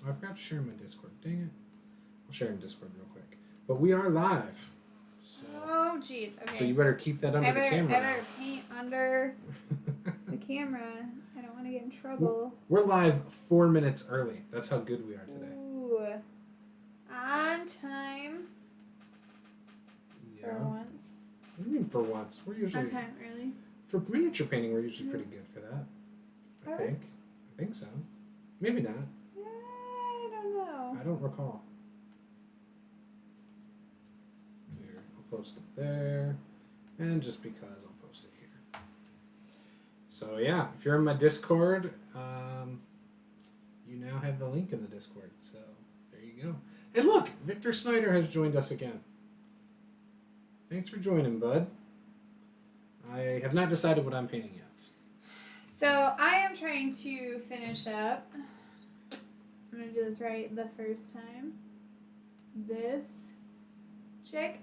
Oh, I forgot to share my Discord. Dang it. I'll share in Discord real quick. But we are live. So, oh, jeez. Okay. So you better keep that under the camera. I better paint under the camera. I don't want to get in trouble. We're live 4 minutes early. That's how good we are today. Ooh. On time. Yeah. For once. What do you mean for once? We're usually... On time early. For miniature painting, we're usually pretty good for that. I think so. Maybe not. I don't know. I don't recall. Here, I'll post it there. And just because, I'll post it here. So yeah, if you're in my Discord, you now have the link in the Discord. So there you go. And look, Victor Snyder has joined us again. Thanks for joining, bud. I have not decided what I'm painting yet. So I am trying to finish up. I'm going to do this right the first time. This chick,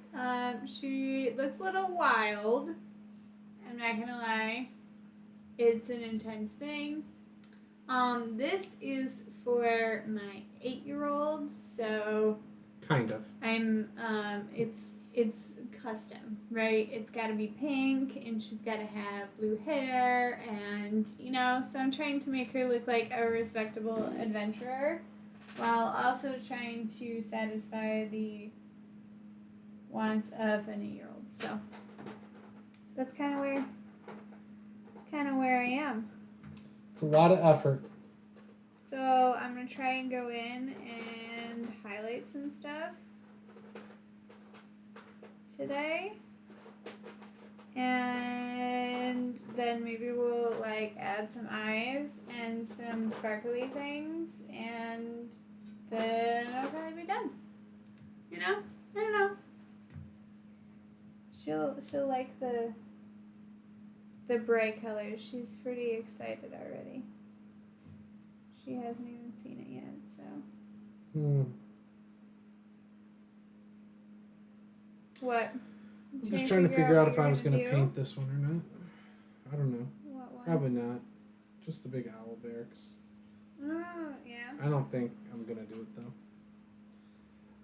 she looks a little wild. I'm not going to lie. It's an intense thing. This is for my 8-year-old, so... Kind of. It's custom, right? It's got to be pink, and she's got to have blue hair, and, so I'm trying to make her look like a respectable adventurer, while also trying to satisfy the wants of an 8-year-old. So that's kind of where I am. It's a lot of effort. So I'm gonna try and go in and highlight some stuff today, and then maybe we'll add some eyes and some sparkly things, and then it'll probably be done. I don't know. She'll like the bright colors. She's pretty excited already. She hasn't even seen it yet, so. What? I'm just trying to figure out if I was going to paint this one or not. I don't know. What one? Probably not. Just the big owl bear. Oh, yeah. I don't think I'm going to do it, though.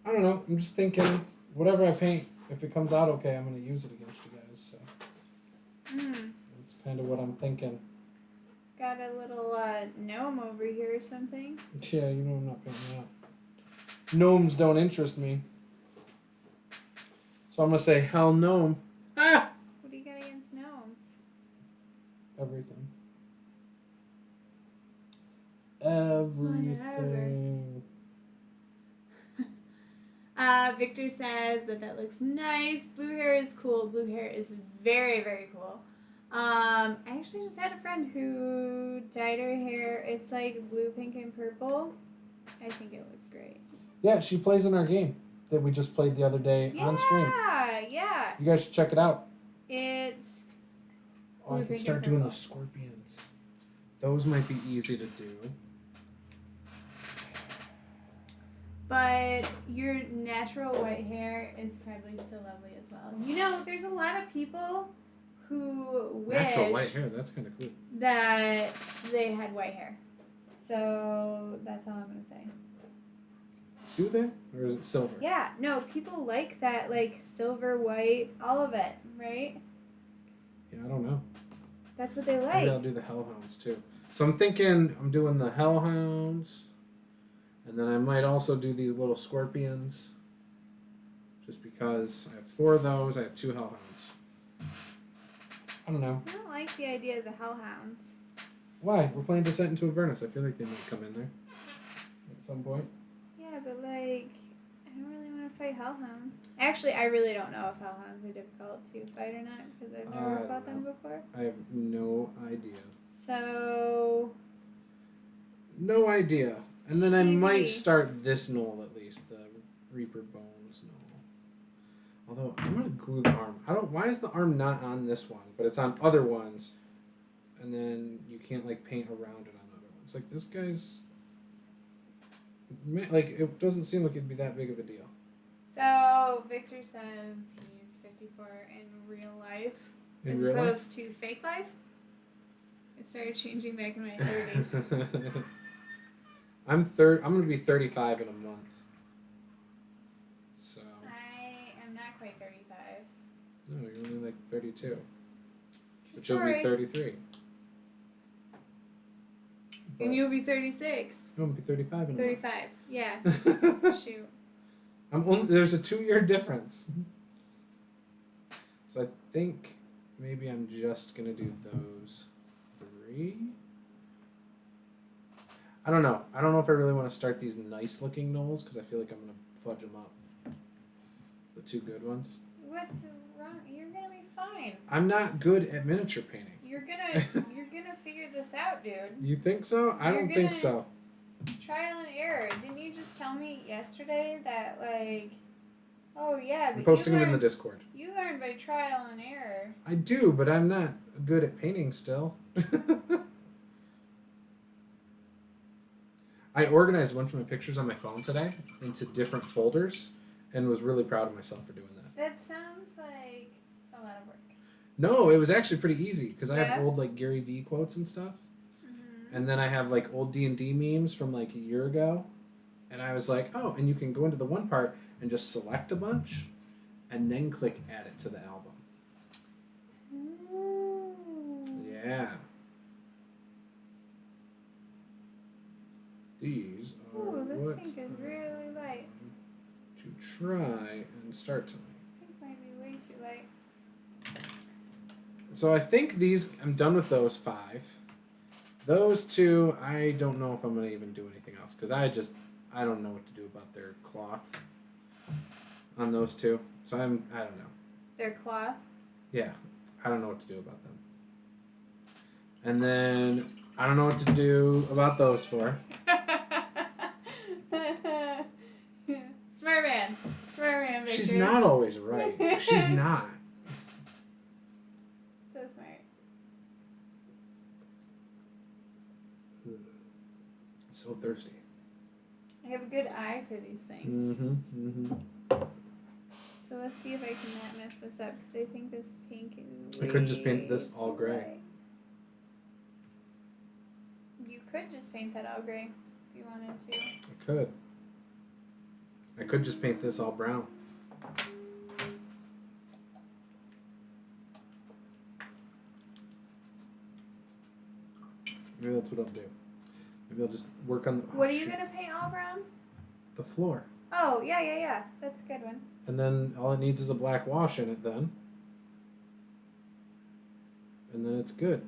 I don't know. I'm just thinking, whatever I paint, if it comes out okay, I'm going to use it against you guys. So that's kind of what I'm thinking. Got a little gnome over here or something. Yeah, I'm not painting that. Gnomes don't interest me. So I'm going to say, hell gnome. Ah! What do you got against gnomes? Everything. Everything. Victor says that looks nice. Blue hair is cool. Blue hair is very, very cool. I actually just had a friend who dyed her hair. It's like blue, pink, and purple. I think it looks great. Yeah, she plays in our game that we just played the other day on stream. Yeah. You guys should check it out. It's... Oh, I can start doing the scorpions. Those might be easy to do. But your natural white hair is probably still lovely as well. There's a lot of people who wish... Natural white hair, that's kind of cool. ...that they had white hair. So that's all I'm going to say. Do they? Or is it silver? Yeah, no, people like that, silver, white, all of it, right? Yeah, I don't know. That's what they like. Maybe I'll do the hellhounds too. So I'm thinking I'm doing the hellhounds, and then I might also do these little scorpions, just because I have 4 of those. I have 2 hellhounds. I don't know. I don't like the idea of the hellhounds. Why? We're playing Descent into Avernus. I feel like they might come in there at some point. Yeah, but I don't really want to fight hellhounds. Actually, I really don't know if hellhounds are difficult to fight or not, because I've never fought them before. I have no idea. So... No idea. And then I might start this knoll at least, the Reaper Bones knoll. Although, I'm going to glue the arm. Why is the arm not on this one, but it's on other ones, and then you can't, paint around it on other ones? This guy's... it doesn't seem like it'd be that big of a deal. So, Victor says he's 54 in real life. As opposed to fake life. It started changing back in my 30s. I'm going to be 35 in a month. So. I am not quite 35. No, you're only like 32. But True you'll be story. 33. And you'll be 36. I'm going to be 35 in a 35. Yeah. month. Shoot. There's a 2-year difference. So I think maybe I'm just going to do those 3. I don't know. I don't know if I really want to start these nice looking knolls because I feel like I'm going to fudge them up. The 2 good ones. What's wrong? You're gonna be fine. I'm not good at miniature painting. You're gonna figure this out, dude. You think so? I don't think so. Trial and error. Didn't you just tell me yesterday that like, oh yeah, but I'm posting them in the Discord. You learned by trial and error. I do, but I'm not good at painting still. I organized a bunch of my pictures on my phone today into different folders and was really proud of myself for doing that. That sounds like a lot of work. No, it was actually pretty easy because I Yeah? have old like Gary Vee quotes and stuff. Mm-hmm. And then I have like old D&D memes from like a year ago. And I was like, oh, and you can go into the one part and just select a bunch and then click add it to the album. Ooh. Yeah. These are Ooh, this what pink is really light. to try and start tonight. This pink might be way too light. So I think I'm done with those 5. Those 2, I don't know if I'm going to even do anything else because I don't know what to do about their cloth on those 2. So I don't know. Their cloth? Yeah, I don't know what to do about them. And then I don't know what to do about those 4. Smart man, Victor. She's not always right. She's not. So smart. So thirsty. I have a good eye for these things. Mm-hmm. So let's see if I can not mess this up because I think this pink is. I could just paint this all too gray. light. You could just paint that all gray if you wanted to. I could just paint this all brown. Maybe that's what I'll do. Maybe I'll just work on the... What are you going to paint all brown? The floor. Oh, yeah. That's a good one. And then all it needs is a black wash in it then. And then it's good.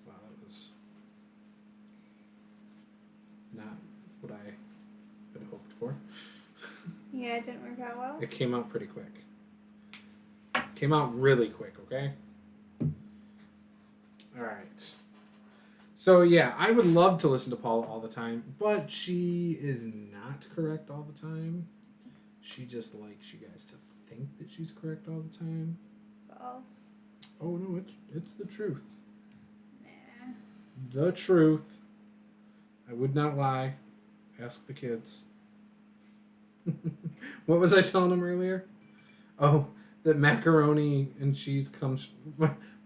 Wow, that was not what I had hoped for. Yeah, it didn't work out well. It came out pretty quick. Came out really quick, okay? Alright. So, yeah, I would love to listen to Paula all the time, but she is not correct all the time. She just likes you guys to think that she's correct all the time. False. Oh, no, it's the truth. Nah. The truth. I would not lie. Ask the kids. What was I telling them earlier? Oh, that macaroni and cheese comes...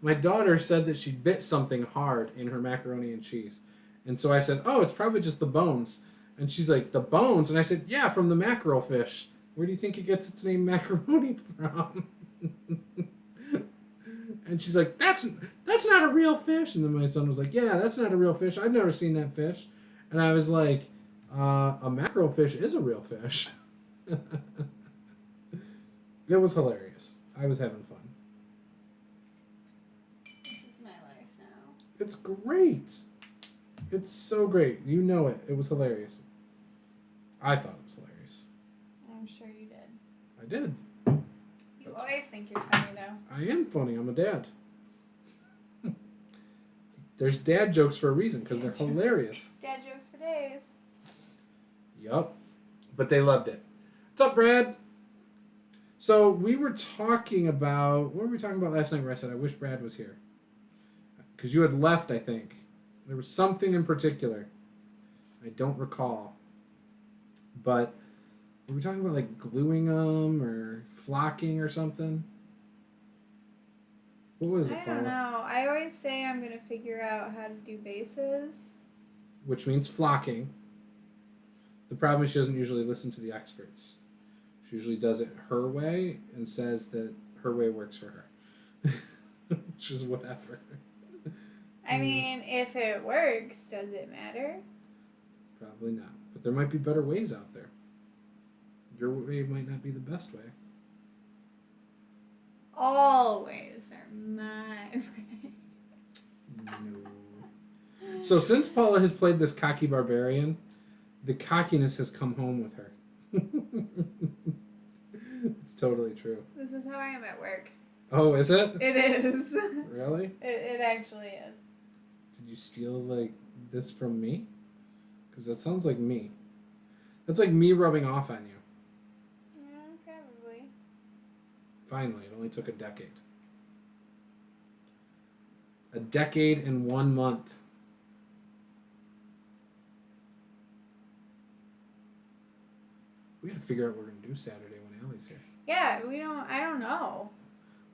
My daughter said that she bit something hard in her macaroni and cheese. And so I said, oh, it's probably just the bones. And she's like, the bones? And I said, yeah, from the mackerel fish. Where do you think it gets its name macaroni from? And she's like, that's not a real fish. And then my son was like, yeah, that's not a real fish. I've never seen that fish. And I was like, a mackerel fish is a real fish. It was hilarious. I was having fun. This is my life now. It's great. It's so great. You know it. It was hilarious. I thought it was hilarious. I'm sure you did. I did. You always think you're funny, though. I am funny. I'm a dad. There's dad jokes for a reason, because they're hilarious. Dad jokes for days. Yup. But they loved it. What's up, Brad? So we were talking about... What were we talking about last night where I said, I wish Brad was here? Because you had left, I think. There was something in particular. I don't recall. But were we talking about, like, gluing them or flocking or something? What was it, I don't know. I always say I'm going to figure out how to do bases. which means flocking. The problem is she doesn't usually listen to the experts. She usually does it her way and says that her way works for her. Which is whatever. I mean, if it works, does it matter? Probably not. But there might be better ways out there. Your way might not be the best way. All ways are my way. No. So since Paula has played this cocky barbarian, the cockiness has come home with her. It's totally true. This is how I am at work. Oh, is it? It is. Really? It actually is. Did you steal, like, this from me? Because that sounds like me. That's like me rubbing off on you. Yeah, probably. Finally, it only took a decade. A decade and 1 month. We gotta figure out what we're gonna do Saturday when Allie's here. Yeah, I don't know.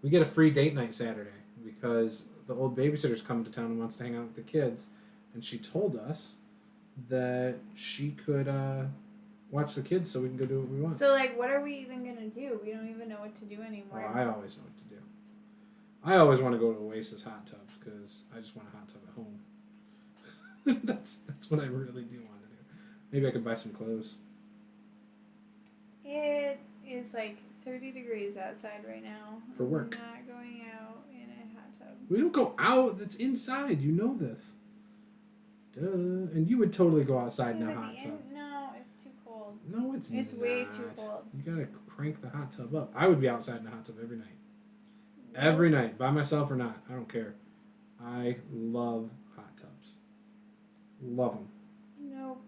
We get a free date night Saturday because the old babysitter's coming to town and wants to hang out with the kids. And she told us that she could watch the kids so we can go do what we want. So, like, what are we even going to do? We don't even know what to do anymore. Oh, I always know what to do. I always want to go to Oasis hot tubs because I just want a hot tub at home. That's what I really do want to do. Maybe I could buy some clothes. It is like 30 degrees outside right now. For work. I'm not going out in a hot tub. We don't go out. That's inside. You know this. Duh. And you would totally go outside in a hot tub. No, it's too cold. No, it's not. It's way too cold. You gotta crank the hot tub up. I would be outside in a hot tub every night. Nope. Every night. By myself or not. I don't care. I love hot tubs. Love them. Nope.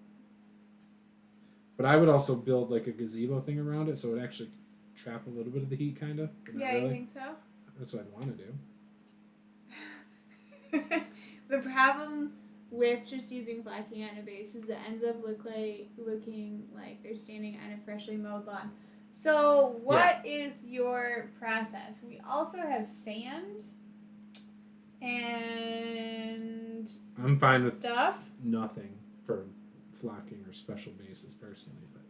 But I would also build like a gazebo thing around it so it would actually trap a little bit of the heat, kind of. Yeah, really. you think so? That's what I'd want to do. The problem with just using flocking on a base is it ends up looking like they're standing on a freshly mowed lawn. So what is your process? We also have sand and I'm fine with stuff. nothing for flocking or special bases personally, but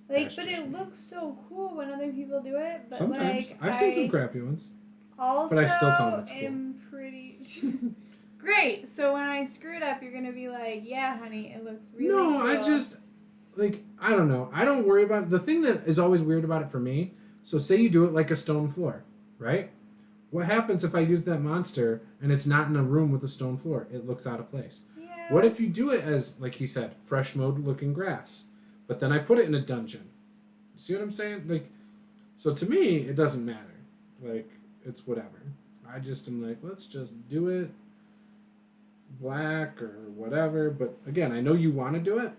But it looks so cool when other people do it. But sometimes I've seen some crappy ones. Also, but I still tell them it's cool. am pretty great. So when I screw it up, you're gonna be like, "Yeah, honey, it looks really." No, cool. I just I don't know. I don't worry about it. The thing that is always weird about it for me. So say you do it like a stone floor, right? What happens if I use that monster and it's not in a room with a stone floor? It looks out of place. Yeah. What if you do it as, like he said, fresh mowed looking grass, but then I put it in a dungeon? See what I'm saying? Like, so to me, it doesn't matter. Like, it's whatever. I just am like, let's just do it black or whatever. But again, I know you want to do it.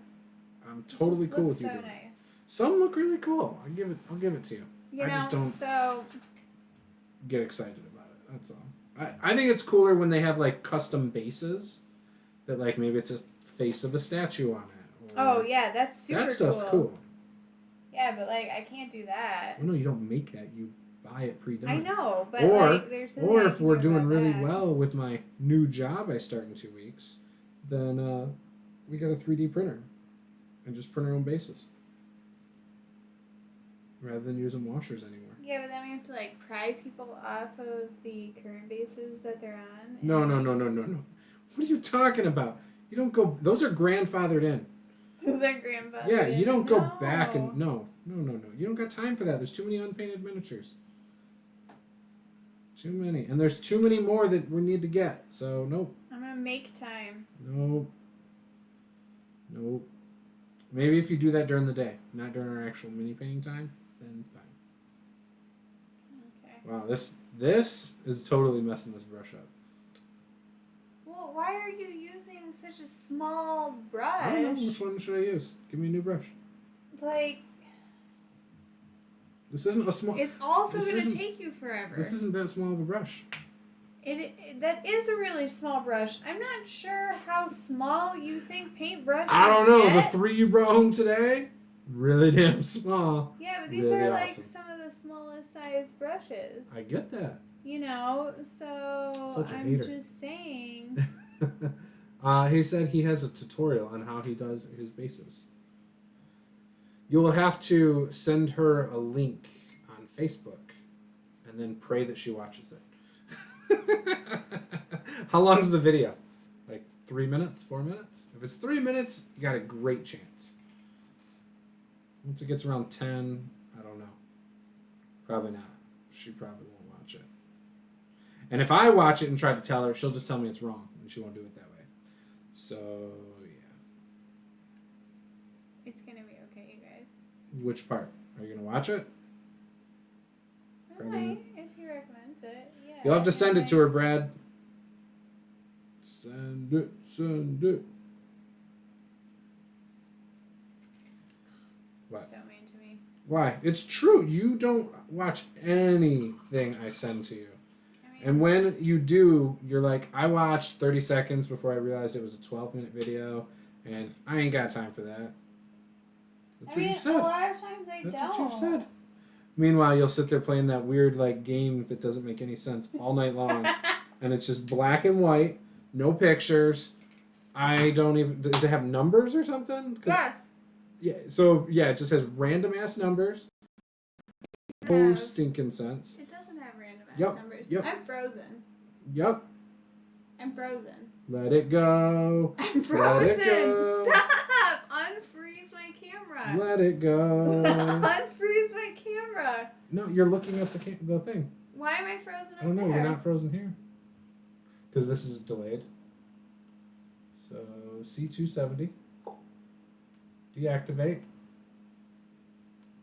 I'm totally cool with you doing it. Nice. Some look really cool. I'll give it to you. I just don't get excited about it. That's all. I think it's cooler when they have like custom bases that like maybe it's a face of a statue on it. Oh yeah, that's super cool. That stuff's cool. Yeah, but like I can't do that. Well, no, you don't make that. You buy it pre-done. I know, but there's or if we're doing really well with my new job I start in 2 weeks, then we got a 3D printer and just print our own bases rather than using washers anymore. Yeah, but then we have to like pry people off of the current bases that they're on. No. What are you talking about? You don't go. Those are grandfathered in. Those are grandfathered. Yeah, you don't go back and no. You don't got time for that. There's too many unpainted miniatures. Too many, and there's too many more that we need to get. So nope. I'm gonna make time. Nope. Maybe if you do that during the day, not during our actual mini painting time, then fine. Okay. Wow, this is totally messing this brush up. Well, why are you using such a small brush? I don't know. Which one should I use? Give me a new brush. Like. This isn't a small... It's also going to take you forever. This isn't that small of a brush. That is a really small brush. I'm not sure how small you think paintbrushes I don't know. get. The 3 you brought home today? Really damn small. Yeah, but these really are like awesome. some of the smallest size brushes. I get that. You know, so Such a I'm hater. just saying. He said he has a tutorial on how he does his bases. You will have to send her a link on Facebook and then pray that she watches it. How long's the video? Like 3 minutes, 4 minutes? If it's 3 minutes, you got a great chance. Once it gets around 10, I don't know. Probably not. She probably won't watch it. And if I watch it and try to tell her, she'll just tell me it's wrong, and she won't do it that way. So, yeah. It's gonna be okay, you guys. Which part? Are you going to watch it? I might, if he recommends it. Yeah. You'll have to send it to her, Brad. Send it, send it. What? So mean to me. Why? It's true. You don't watch anything I send to you. And when you do, you're like, I watched 30 seconds before I realized it was a 12-minute video, and I ain't got time for that. That's what you've said. A lot of times I don't. That's what you've said. Meanwhile, you'll sit there playing that weird game that doesn't make any sense all night long, and it's just black and white, no pictures. I don't even... Does it have numbers or something? Yes. Yeah. So yeah, it just has random ass numbers. No stinking sense. It doesn't have random ass numbers. Yep. I'm frozen. Yep. I'm frozen. Let it go. I'm frozen. Let it go. Stop! Unfreeze my camera. Let it go. Unfreeze my camera. No, you're looking at the thing. Why am I frozen up I don't know. there? You're not frozen here. Because this is delayed. So C270. Deactivate.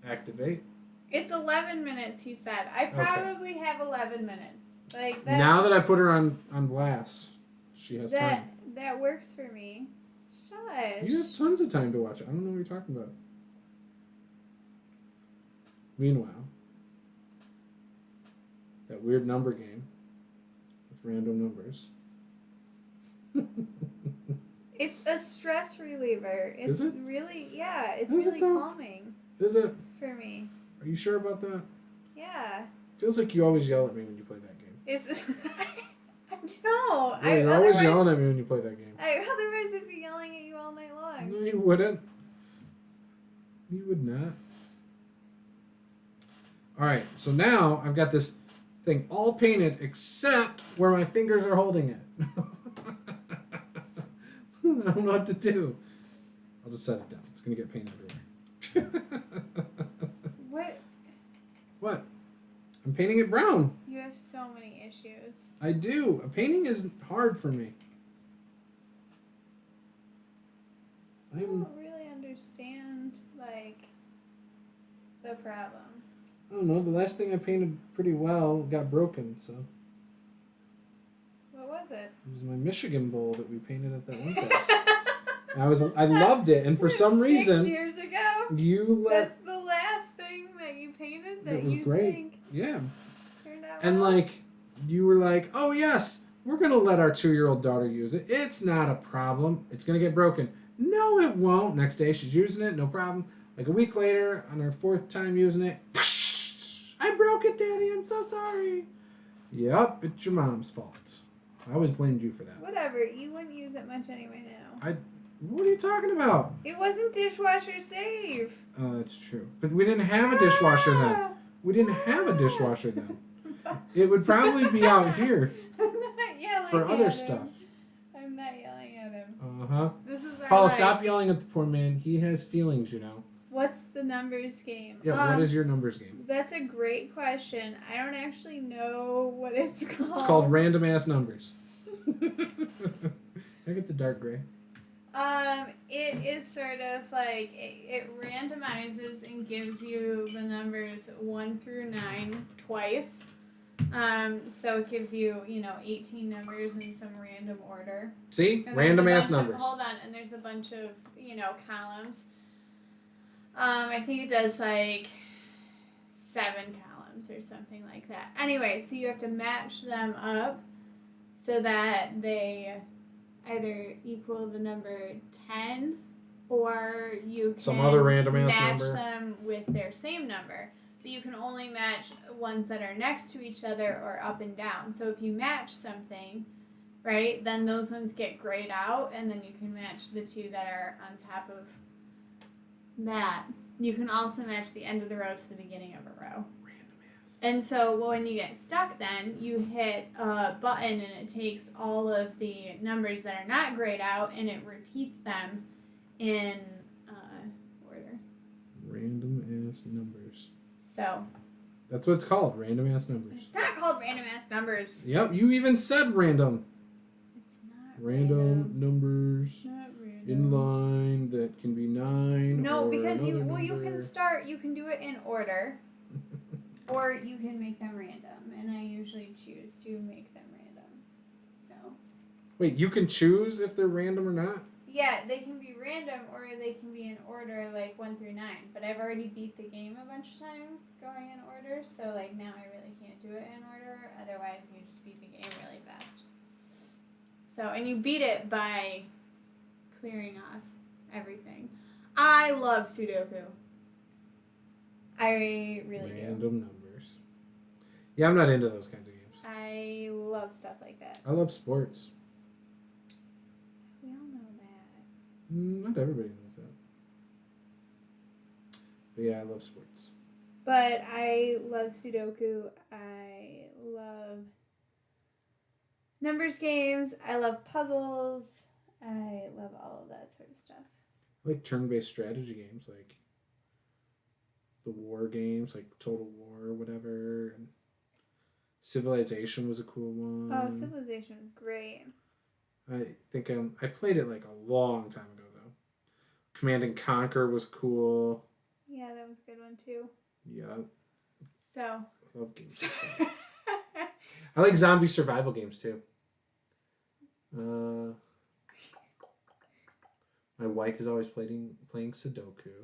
Activate. It's 11 minutes, he said. I probably have 11 minutes. Like that. Now that I put her on blast, she has time. That works for me. Shush. You have tons of time to watch it. I don't know what you're talking about. Meanwhile, that weird number game with random numbers. It's a stress reliever. It's Is it? really, yeah, it's Is it really though? calming. Is it? For me. Are you sure about that? Yeah. Feels like you always yell at me when you play that game. It's. I don't. Yeah, you're always yelling at me when you play that game. Otherwise, I'd be yelling at you all night long. No, you wouldn't. You would not. Alright, so now I've got this thing all painted except where my fingers are holding it. I don't know what to do. I'll just set it down. It's going to get paint everywhere. What? What? I'm painting it brown. You have so many issues. I do. Painting is hard for me. I don't really understand, the problem. I don't know. The last thing I painted pretty well got broken, so... What was it? It was my Michigan bowl that we painted at that one place. I loved it, and for some reason... 6 years ago? You let... That's the last thing that you painted that it was you great. think Yeah. turned out And well? you were like, oh yes, we're going to let our 2-year-old daughter use it. It's not a problem. It's going to get broken. No, it won't. Next day she's using it, no problem. Like a week later, on her 4th time using it, I broke it, Daddy. I'm so sorry. Yep, it's your mom's fault. I always blamed you for that. Whatever. You wouldn't use it much anyway now. What are you talking about? It wasn't dishwasher safe. That's true. But we didn't have a dishwasher then. We didn't have a dishwasher then. It would probably be out here. I'm not yelling for at other him. stuff. I'm not yelling at him. Uh-huh. This is our Paula, life. stop yelling at the poor man. He has feelings, you know. What's the numbers game? Yeah, what is your numbers game? That's a great question. I don't actually know what it's called. It's called Random Ass Numbers. I get the dark gray. It is sort of it randomizes and gives you the numbers 1 through 9 twice. So it gives you, 18 numbers in some random order. See? And Random ass numbers. Hold on, and there's a bunch of, columns. I think it does 7 columns or something like that. Anyway, so you have to match them up so that they either equal the number 10 or you can some other random ass match number. them with their same number. But you can only match ones that are next to each other or up and down. So if you match something, right? Then those ones get grayed out, and then you can match the two that are on top of that. You can also match the end of the row to the beginning of a row. And so when you get stuck, then you hit a button and it takes all of the numbers that are not grayed out and it repeats them in order. Random ass numbers. So. That's what it's called, random ass numbers. It's not called random ass numbers. Yep, you even said random. It's not random. Numbers. Not random. In line that can be 9. No, or because you can do it in order. Or you can make them random, and I usually choose to make them random. So. Wait, you can choose if they're random or not? Yeah, they can be random or they can be in order, like 1 through 9. But I've already beat the game a bunch of times going in order, so like now I really can't do it in order. Otherwise, you just beat the game really fast. So, and you beat it by clearing off everything. I love Sudoku. I really do. Random numbers. Yeah, I'm not into those kinds of games. I love stuff like that. I love sports. We all know that. Not everybody knows that. But yeah, I love sports. But I love Sudoku. I love numbers games. I love puzzles. I love all of that sort of stuff. I like turn-based strategy games, like the war games, like Total War or whatever. And Civilization was a cool one. Oh, Civilization was great. I think I played it like a long time ago though. Command and Conquer was cool. Yeah, that was a good one too. Yeah. So. I love games. I like zombie survival games too. My wife is always playing Sudoku.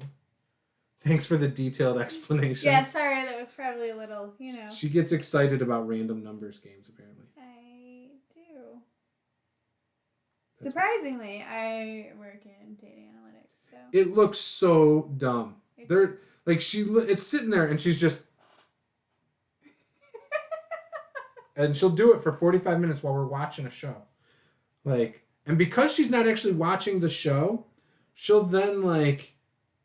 Thanks for the detailed explanation. Yeah, sorry, that was probably a little, She gets excited about random numbers games, apparently. I do. Surprisingly, I work in data analytics, so. It looks so dumb. They're like it's sitting there and she's just and she'll do it for 45 minutes while we're watching a show. And because she's not actually watching the show, she'll then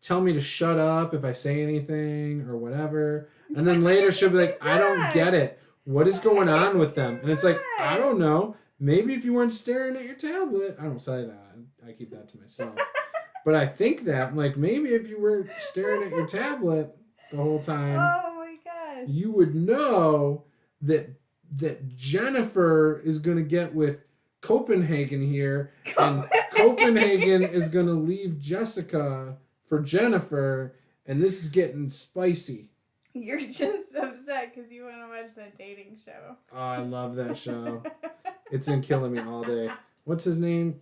tell me to shut up if I say anything or whatever. And then later she'll be like, I don't get it. What is going on with them? And it's like, I don't know. Maybe if you weren't staring at your tablet. I don't say that. I keep that to myself. But I think that, maybe if you were staring at your tablet the whole time, oh my gosh, you would know that Jennifer is going to get with Copenhagen here, and Copenhagen is going to leave Jessica for Jennifer, and this is getting spicy. You're just upset because you want to watch that dating show. Oh, I love that show. It's been killing me all day. What's his name?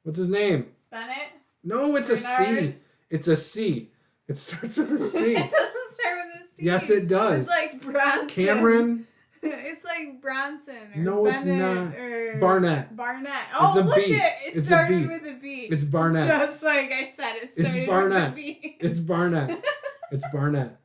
What's his name? Bennett? No, it's Bernard? a C. It's a C. It starts with a C. It doesn't start with a C. Yes, it does. It's like Bronson. Cameron? It's like Bronson or no, Bennett it's not. or Barnett. Oh, it's a look B. It started with a B. It's Barnett. Just like I said, it started It's Barnett. with a B. It's Barnett. It's Barnett.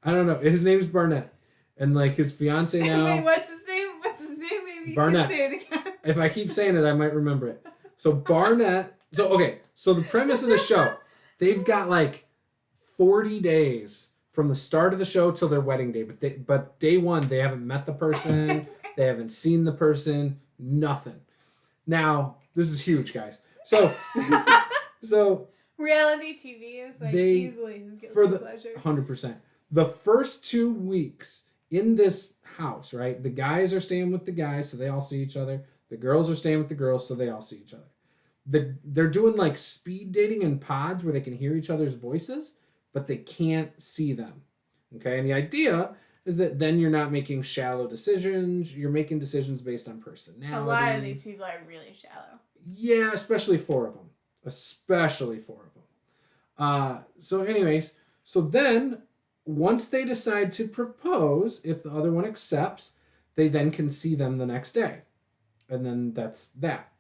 I don't know. His name's Barnett. And his fiance now. Wait, what's his name? Maybe you Barnett. can say it again. If I keep saying it, I might remember it. So Barnett. So the premise of the show, they've got 40 days from the start of the show till their wedding day. But day one, they haven't met the person. They haven't seen the person. Nothing. Now, this is huge, guys. So reality TV is easily his guilty pleasure. 100%. The first 2 weeks in this house, right? The guys are staying with the guys, so they all see each other. The girls are staying with the girls, so they all see each other. They're doing speed dating in pods where they can hear each other's voices, but they can't see them. Okay, and the idea is that then you're not making shallow decisions. You're making decisions based on personality. A lot of these people are really shallow. Yeah, especially 4 of them. So anyways, so then once they decide to propose, if the other one accepts, they then can see them the next day. And then that's that.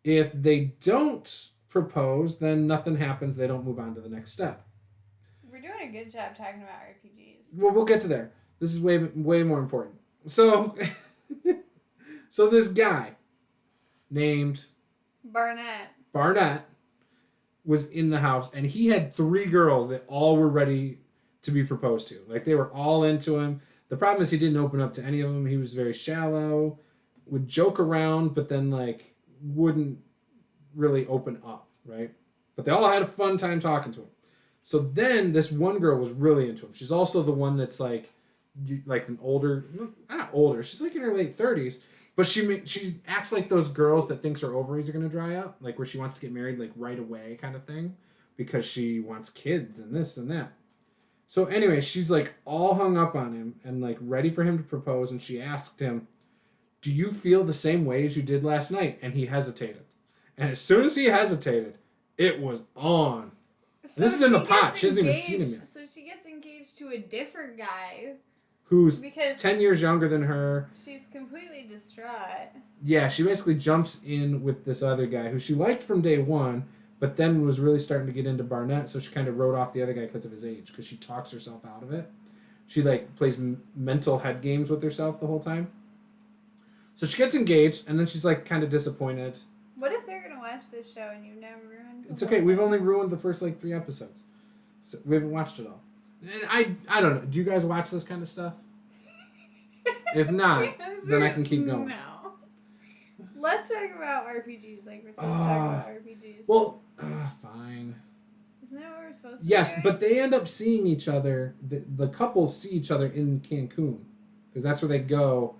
If they don't propose, then nothing happens. They don't move on to the next step. We're doing a good job talking about RPGs. Well, we'll get to there. This is way more important. So, so this guy named Barnett was in the house, and he had 3 girls that all were ready to be proposed to. Like, they were all into him. The problem is he didn't open up to any of them. He was very shallow, would joke around, but then, like, wouldn't really open up, right? But they all had a fun time talking to him. So then this one girl was really into him. She's also the one that's like an older, not older. She's like in her late 30s, but she acts like those girls that thinks her ovaries are gonna dry up, like where she wants to get married like right away kind of thing, because she wants kids and this and that. So anyway, she's like all hung up on him and like ready for him to propose, and she asked him, "Do you feel the same way as you did last night?" And he hesitated. And as soon as he hesitated, it was on. So this is in the pot. She hasn't even seen him yet. So she gets engaged to a different guy. Who's 10 years younger than her. She's completely distraught. Yeah, she basically jumps in with this other guy who she liked from day one, but then was really starting to get into Barnett, so she kind of wrote off the other guy because of his age, because she talks herself out of it. She like plays mental head games with herself the whole time. So she gets engaged, and then she's like kind of disappointed. What if they're gonna watch this show and you've never ruined it? It's okay. We've only ruined the first like 3 episodes, so we haven't watched it all. And I don't know. Do you guys watch this kind of stuff? If not, then I can keep going. No. Let's talk about RPGs. Like we're supposed to talk about RPGs. Well, fine. Isn't that what we're supposed to? Yes, do? But they end up seeing each other. The couples see each other in Cancun, because that's where they go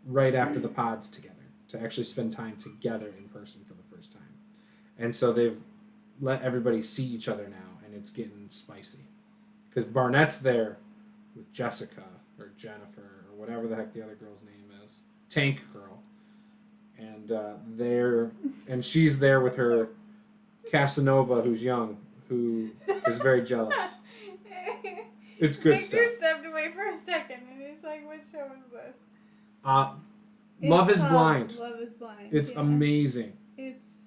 right after the pods together to actually spend time together in person for the first time. And so they've let everybody see each other now, and it's getting spicy. Because Barnett's there with Jessica or Jennifer or whatever the heck the other girl's name is. Tank Girl. And she's there with her Casanova, who's young, who is very jealous. It's good stuff. Victor stepped away for a second, and he's like, "What show is this?" Love is Blind. Love is Blind. It's amazing. It's...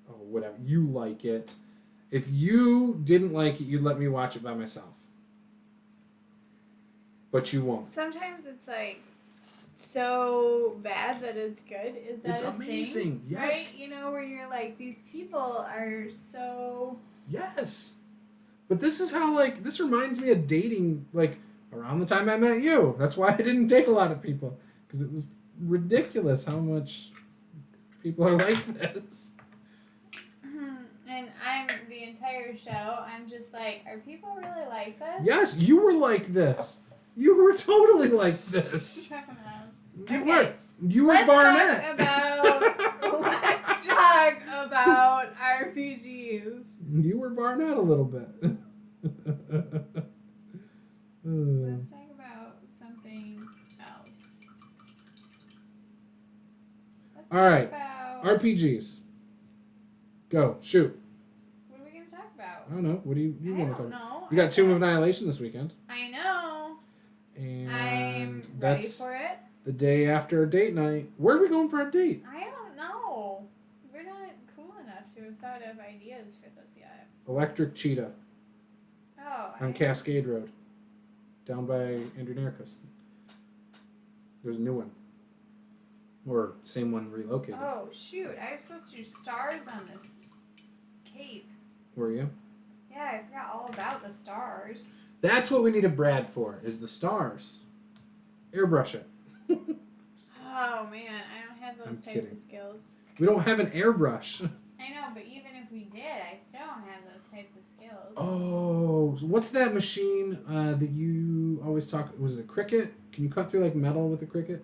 Oh, whatever. You like it. If you didn't like it, you'd let me watch it by myself. But you won't. Sometimes it's like so bad that it's good. Is that it's amazing? Thing? Yes. Right? You know, where you're like, these people are so... Yes. But this is how, like, this reminds me of dating, like, around the time I met you. That's why I didn't date a lot of people. Because it was ridiculous how much people are like this. And I'm the entire show, I'm just like, are people really like this? Yes, you were like this. You were totally like this. You were Barnett. Let's talk about RPGs. You were Barnett a little bit. Let's talk about something else. All right. RPGs. Go. Shoot. What are we going to talk about? I don't know. What do you want to talk about? You got Tomb of Annihilation this weekend. I know. And I'm ready for it. The day after our date night. Where are we going for our date? I don't know. We're not cool enough to have thought of ideas for this yet. Electric Cheetah. Oh. On Cascade Road. Down by Andrew Narcos. There's a new one. Or same one relocated. Oh, shoot. I was supposed to do stars on this cape. Were you? Yeah, I forgot all about the stars. That's what we need a Brad for, is the stars. Airbrush it. Oh, man. I don't have those types of skills. We don't have an airbrush. I know, but even if we did, I still don't have those types of skills. Oh, so what's that machine that you always talk? Was it a Cricut? Can you cut through like metal with a Cricut?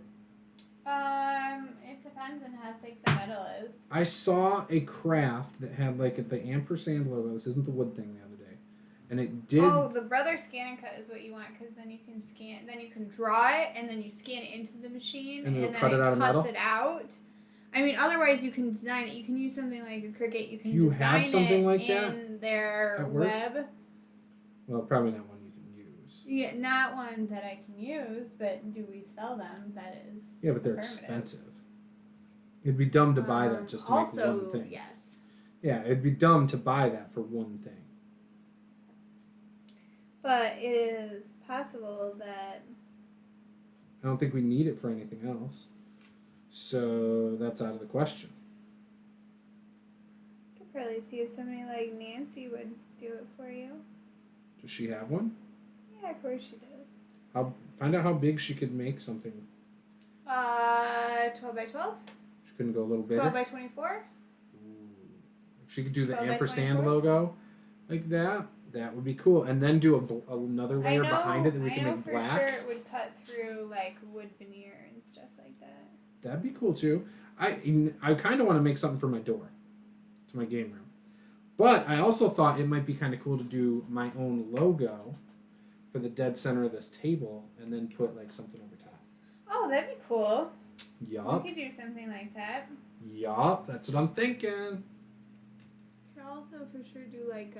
It depends on how thick the metal is. I saw a craft that had like the ampersand logo. This isn't the wood thing the other day, and it did. Oh, the Brother Scan and Cut is what you want, because then you can scan, then you can draw it, and then you scan it into the machine, and then cut it out of metal. Cuts it out. I mean, otherwise you can design it. You can use something like a Cricut. You can Do you design have something it like that in their at work? web. Well, probably not one you can use. Yeah, not one that I can use, but do we sell them? That is. Yeah, but they're expensive. It'd be dumb to buy that just to make one thing. Yes. Yeah, it'd be dumb to buy that for one thing. But it is possible that... I don't think we need it for anything else. So that's out of the question. I could probably see if somebody like Nancy would do it for you. Does she have one? Yeah, of course she does. Find out how big she could make something. 12 by 12? She couldn't go a little bigger? 12 by 24? If she could do the 12 by ampersand 24? logo like that, that would be cool. And then do another layer behind it that we can make black. I know for sure it would cut through like wood veneer and stuff like that. That'd be cool too. I kind of want to make something for my door to my game room. But I also thought it might be kind of cool to do my own logo for the dead center of this table and then put like something over top. Oh, that'd be cool. Yup. We could do something like that. Yup, that's what I'm thinking. Could also for sure do like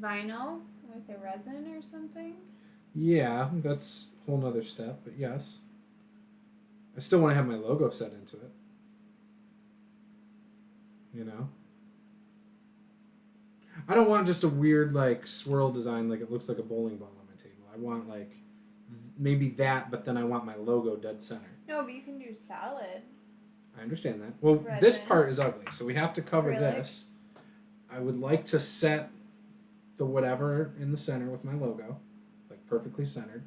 vinyl with a resin or something. Yeah, that's a whole nother step, but yes. I still want to have my logo set into it. You know? I don't want just a weird like swirl design like it looks like a bowling ball on my table. I want like maybe that, but then I want my logo dead center. No, but you can do solid. I understand that. Well, resin. This part is ugly, so we have to cover Acrylic. this. I would like to set the whatever in the center with my logo, like perfectly centered,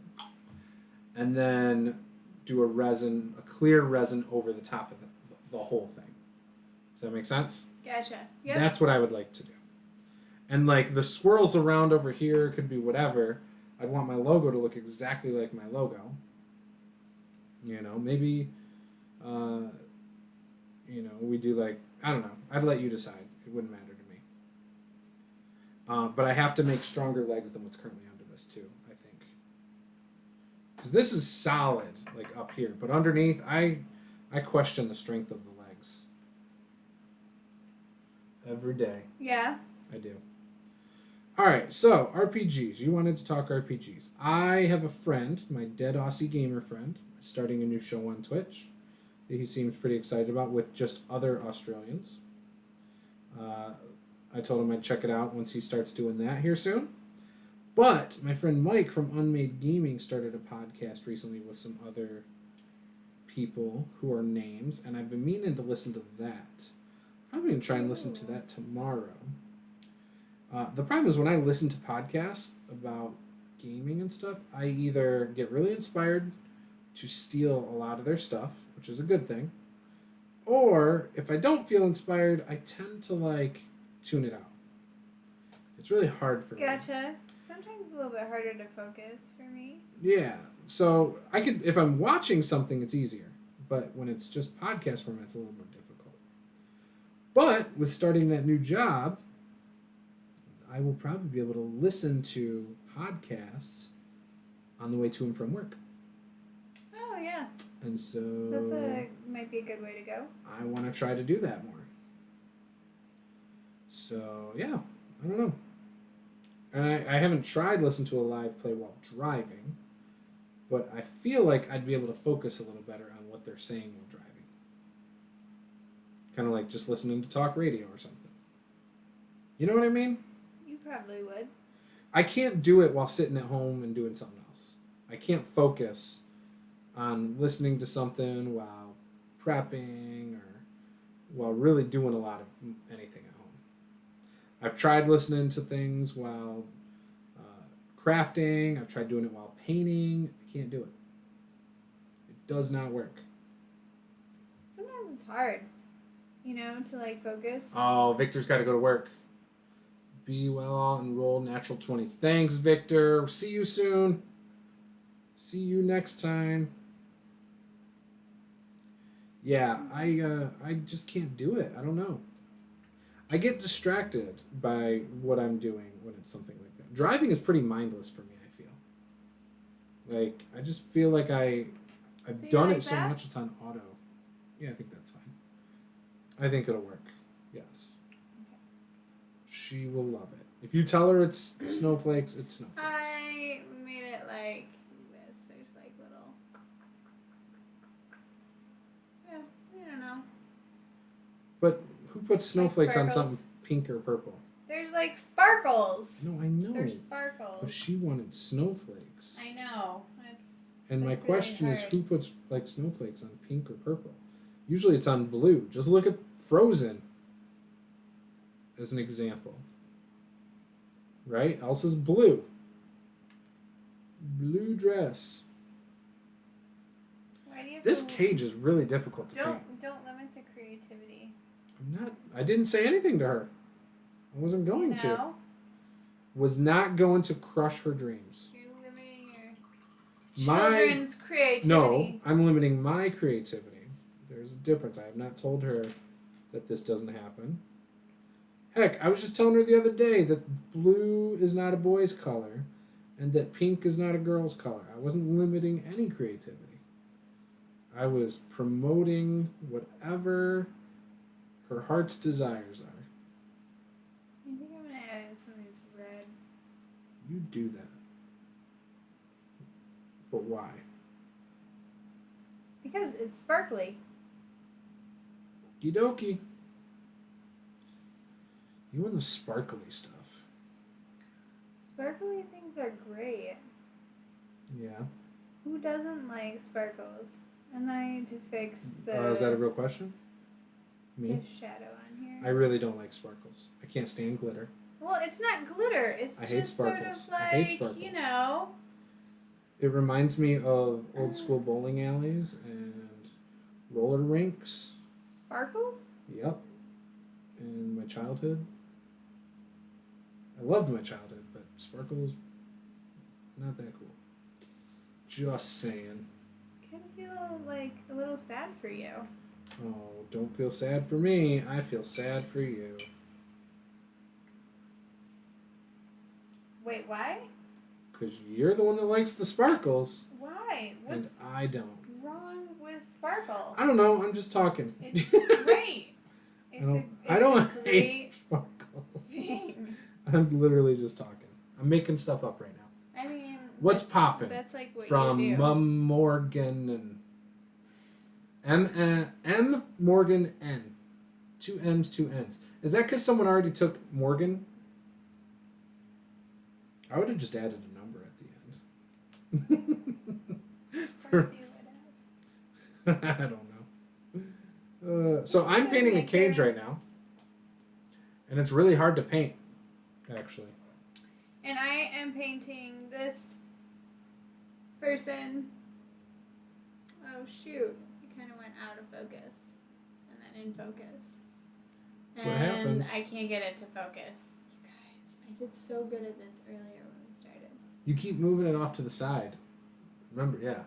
and then do a clear resin over the top of the whole thing. Does that make sense? Gotcha. Yep. That's what I would like to do. And like the swirls around over here could be whatever. I'd want my logo to look exactly like my logo. You know, maybe, we do like, I don't know. I'd let you decide. It wouldn't matter to me. But I have to make stronger legs than what's currently under this too, I think. Because this is solid, like up here. But underneath, I question the strength of the legs. Every day. Yeah. I do. Alright, so RPGs. You wanted to talk RPGs. I have a friend, my dead Aussie gamer friend, starting a new show on Twitch that he seems pretty excited about with just other Australians. I told him I'd check it out once he starts doing that here soon. But my friend Mike from Unmade Gaming started a podcast recently with some other people who are names, and I've been meaning to listen to that. I'm going to try and listen to that tomorrow. The problem is when I listen to podcasts about gaming and stuff, I either get really inspired to steal a lot of their stuff, which is a good thing, or if I don't feel inspired, I tend to like tune it out. It's really hard for me. Gotcha. Sometimes it's a little bit harder to focus for me. Yeah. So I could, if I'm watching something, it's easier. But when it's just podcast format, it's a little more difficult. But with starting that new job, I will probably be able to listen to podcasts on the way to and from work. Oh, yeah. And so might be a good way to go. I want to try to do that more. So, yeah. I don't know. And I haven't tried listening to a live play while driving, but I feel like I'd be able to focus a little better on what they're saying while driving. Kind of like just listening to talk radio or something. You know what I mean? You probably would. I can't do it while sitting at home and doing something else. I can't focus on listening to something while prepping or while really doing a lot of anything at home. I've tried listening to things while crafting. I've tried doing it while painting. I can't do it. It does not work. Sometimes it's hard, to like focus. Oh, Victor's got to go to work. Be well enrolled, natural 20s. Thanks, Victor. See you soon. See you next time. Yeah, I just can't do it. I don't know. I get distracted by what I'm doing when it's something like that. Driving is pretty mindless for me, I feel. Like, I just feel like I've done it so much it's on auto. Yeah, I think that's fine. I think it'll work. Yes. Okay. She will love it. If you tell her it's snowflakes, it's snowflakes. I made it like this. There's like little... Yeah, I don't know. But who puts snowflakes on sparkles. something pink or purple? There's like like sparkles. No, I know. They're sparkles. But she wanted snowflakes. I know. And my That's question really is, hard. who puts like snowflakes on pink or purple? Usually it's on blue. Just look at Frozen as an example. Right? Elsa's blue. Blue dress. Why do you have This to... cage is really difficult to paint. Don't limit the creativity. I didn't say anything to her. I wasn't going to. No? Was not going to crush her dreams. You're limiting your children's creativity. No, I'm limiting my creativity. There's a difference. I have not told her that this doesn't happen. Heck, I was just telling her the other day that blue is not a boy's color and that pink is not a girl's color. I wasn't limiting any creativity. I was promoting whatever her heart's desires are. I think I'm going to add in some of these red. You do that. But why? Because it's sparkly. Okie dokie. You and the sparkly stuff. Sparkly things are great. Yeah. Who doesn't like sparkles? And then I need to fix the, Is that a real question? the Me? shadow on here. I really don't like sparkles. I can't stand glitter. Well, it's not glitter. It's I just hate sort sparkles. of I like, hate sparkles. you know. It reminds me of old school bowling alleys and roller rinks. Sparkles? Yep. In my childhood. I loved my childhood, but sparkles, not that cool. Just saying. Kind of feel like a little sad for you. Oh, don't feel sad for me. I feel sad for you. Wait, why? Because you're the one that likes the sparkles. Why? What's And I don't. wrong with sparkle? I don't know. I'm just talking. It's great. I don't a hate great sparkles. thing. I'm literally just talking. I'm making stuff up right now. I mean, What's popping? That's like what From you do. Mum Morgan and M Morgan N. 2 M's, 2 N's. Is that because someone already took Morgan? I would have just added a number at the end. Of course you would have. I don't know. So I'm painting a cage right now. And it's really hard to paint, actually. And I am painting this person. Oh shoot. It kind of went out of focus. And then in focus. That's what happens. I can't get it to focus. You guys, I did so good at this earlier when we started. You keep moving it off to the side. Remember, yeah.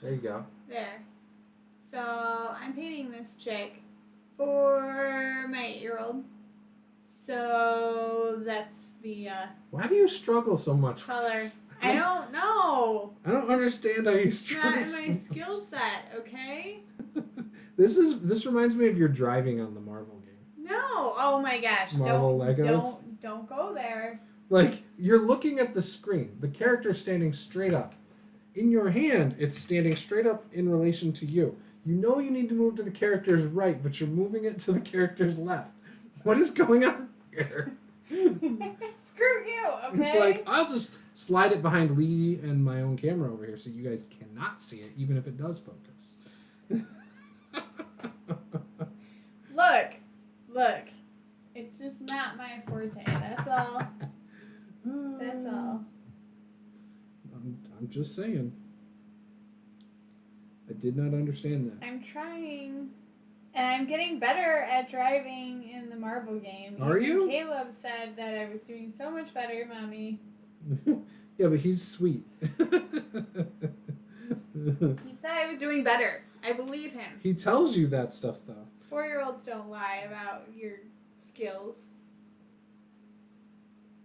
There you go. There. So I'm painting this chick for my 8-year-old. So that's the Why do you struggle so much with color. this? I don't know. I don't understand how you It's struggle. not in so my much. skill set, okay? This reminds me of your driving on the Marvel game. No. Oh my gosh. Marvel Legos? Don't go there. Like, you're looking at the screen. The character's standing straight up. In your hand, it's standing straight up in relation to you. You know you need to move to the character's right, but you're moving it to the character's left. What is going on here? Screw you, okay? It's like, I'll just slide it behind Lee and my own camera over here so you guys cannot see it, even if it does focus. Look. It's just not my forte. That's all. That's all. I'm just saying. I did not understand that. I'm trying, and I'm getting better at driving in the Marvel game. Are you? Caleb said that I was doing so much better, Mommy. Yeah, but he's sweet. He said I was doing better. I believe him. He tells you that stuff, though. 4-year-olds don't lie about your skills.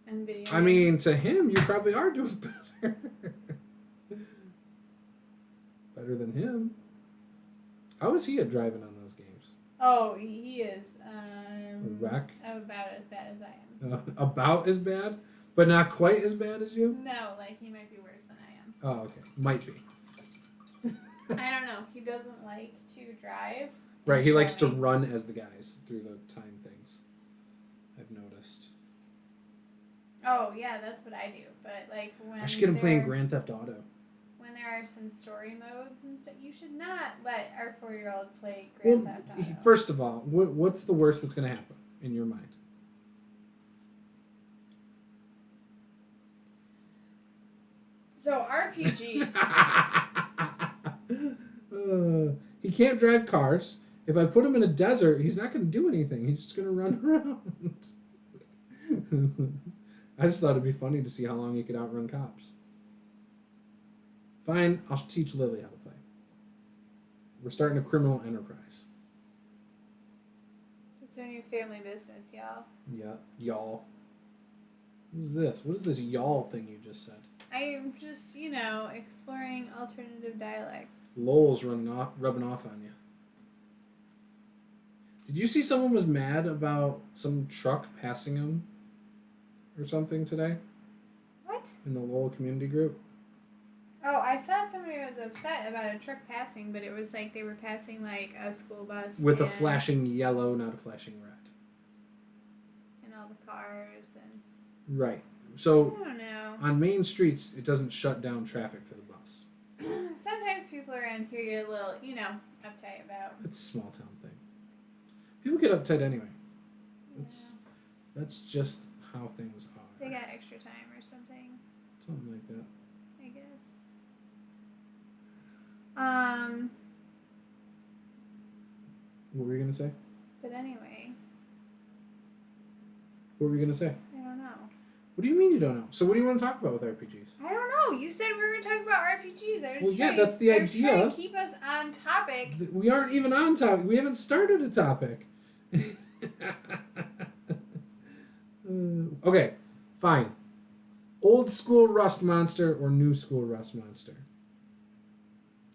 And video I mean, games. to him, you probably are doing better. Better than him. How is he at driving on those games? Oh, he is. A wreck? About as bad as I am. About as bad, but not quite as bad as you? No, like he might be worse than I am. Oh, okay. Might be. I don't know. He doesn't like to drive. Right, he likes to Showing. run as the guys through the time things. I've noticed. Oh, yeah, that's what I do. But, like, when I should get him playing Grand Theft Auto. When there are some story modes and stuff, you should not let our 4-year-old play Grand Theft Auto. First of all, what's the worst that's going to happen in your mind? So, RPGs. He can't drive cars. If I put him in a desert, he's not going to do anything. He's just going to run around. I just thought it'd be funny to see how long he could outrun cops. Fine, I'll teach Lily how to play. We're starting a criminal enterprise. It's our new family business, y'all. Yeah, y'all. What is this? What is this y'all thing you just said? I'm just, exploring alternative dialects. Lowell's rubbing off on you. Did you see someone was mad about some truck passing him or something today? What? In the Lowell community group? Oh, I saw somebody was upset about a truck passing, but it was like they were passing like a school bus. With a flashing yellow, not a flashing red. And all the cars and... Right. So, I don't know. On main streets, it doesn't shut down traffic for the bus. Sometimes people around here get a little, uptight about. It's a small town thing. People get uptight anyway. That's just how things are. They got extra time or something. Something like that. I guess. What were you going to say? But anyway. What were you going to say? I don't know. What do you mean you don't know? So what do you want to talk about with RPGs? I don't know. You said we were going to talk about RPGs. That's the idea. I was trying to keep us on topic. We aren't even on topic. We haven't started a topic. Okay, fine. Old school Rust Monster or new school Rust Monster?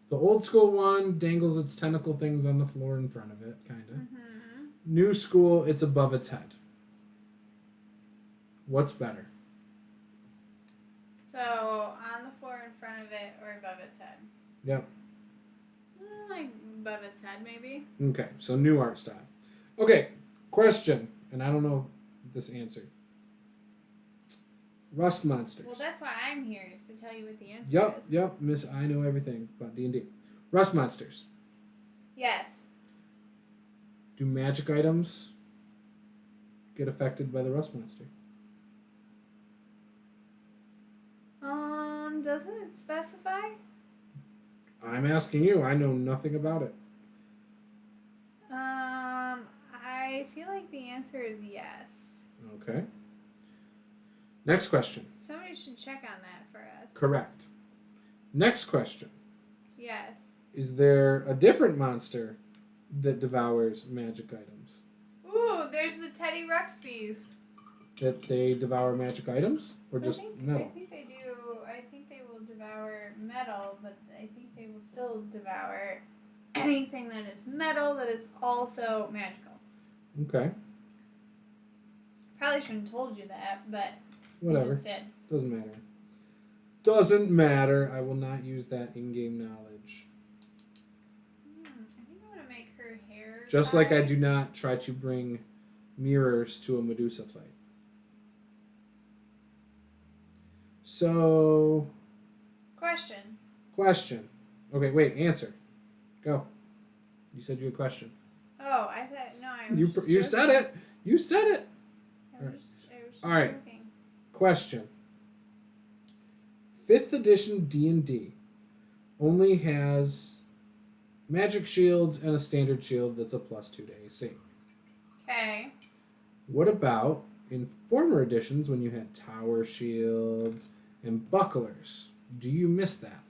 The old school one dangles its tentacle things on the floor in front of it, kind of. Mm-hmm. New school, it's above its head. What's better? So, on the floor in front of it or above its head? Yep. Like above its head, maybe? Okay, so new art style. Okay, question, and I don't know this answer. Rust Monsters. Well, that's why I'm here, is to tell you what the answer is. Yep, Miss, I know everything about D&D. Rust Monsters. Yes. Do magic items get affected by the Rust Monster? Doesn't it specify? I'm asking you. I know nothing about it. I feel like the answer is yes. Okay. Next question. Somebody should check on that for us. Correct. Next question. Yes. Is there a different monster that devours magic items? Ooh, there's the Teddy Ruxpies. That they devour magic items? Or just metal? I think they do. I think they will devour metal, but I think they will still devour anything that is metal that is also magical. Okay. Probably shouldn't have told you that, but whatever. I just did. Doesn't matter. Doesn't matter. I will not use that in-game knowledge. I think I'm going to make her hair Just like I do not try to bring mirrors to a Medusa fight. So... Question. Okay, wait, answer. Go. You said you had a question. Oh, I thought... No, I was You said it. You said it. I was All right. joking. Question. 5th edition D&D only has magic shields and a standard shield that's a +2 to AC. Okay. What about in former editions when you had tower shields and bucklers? Do you miss that?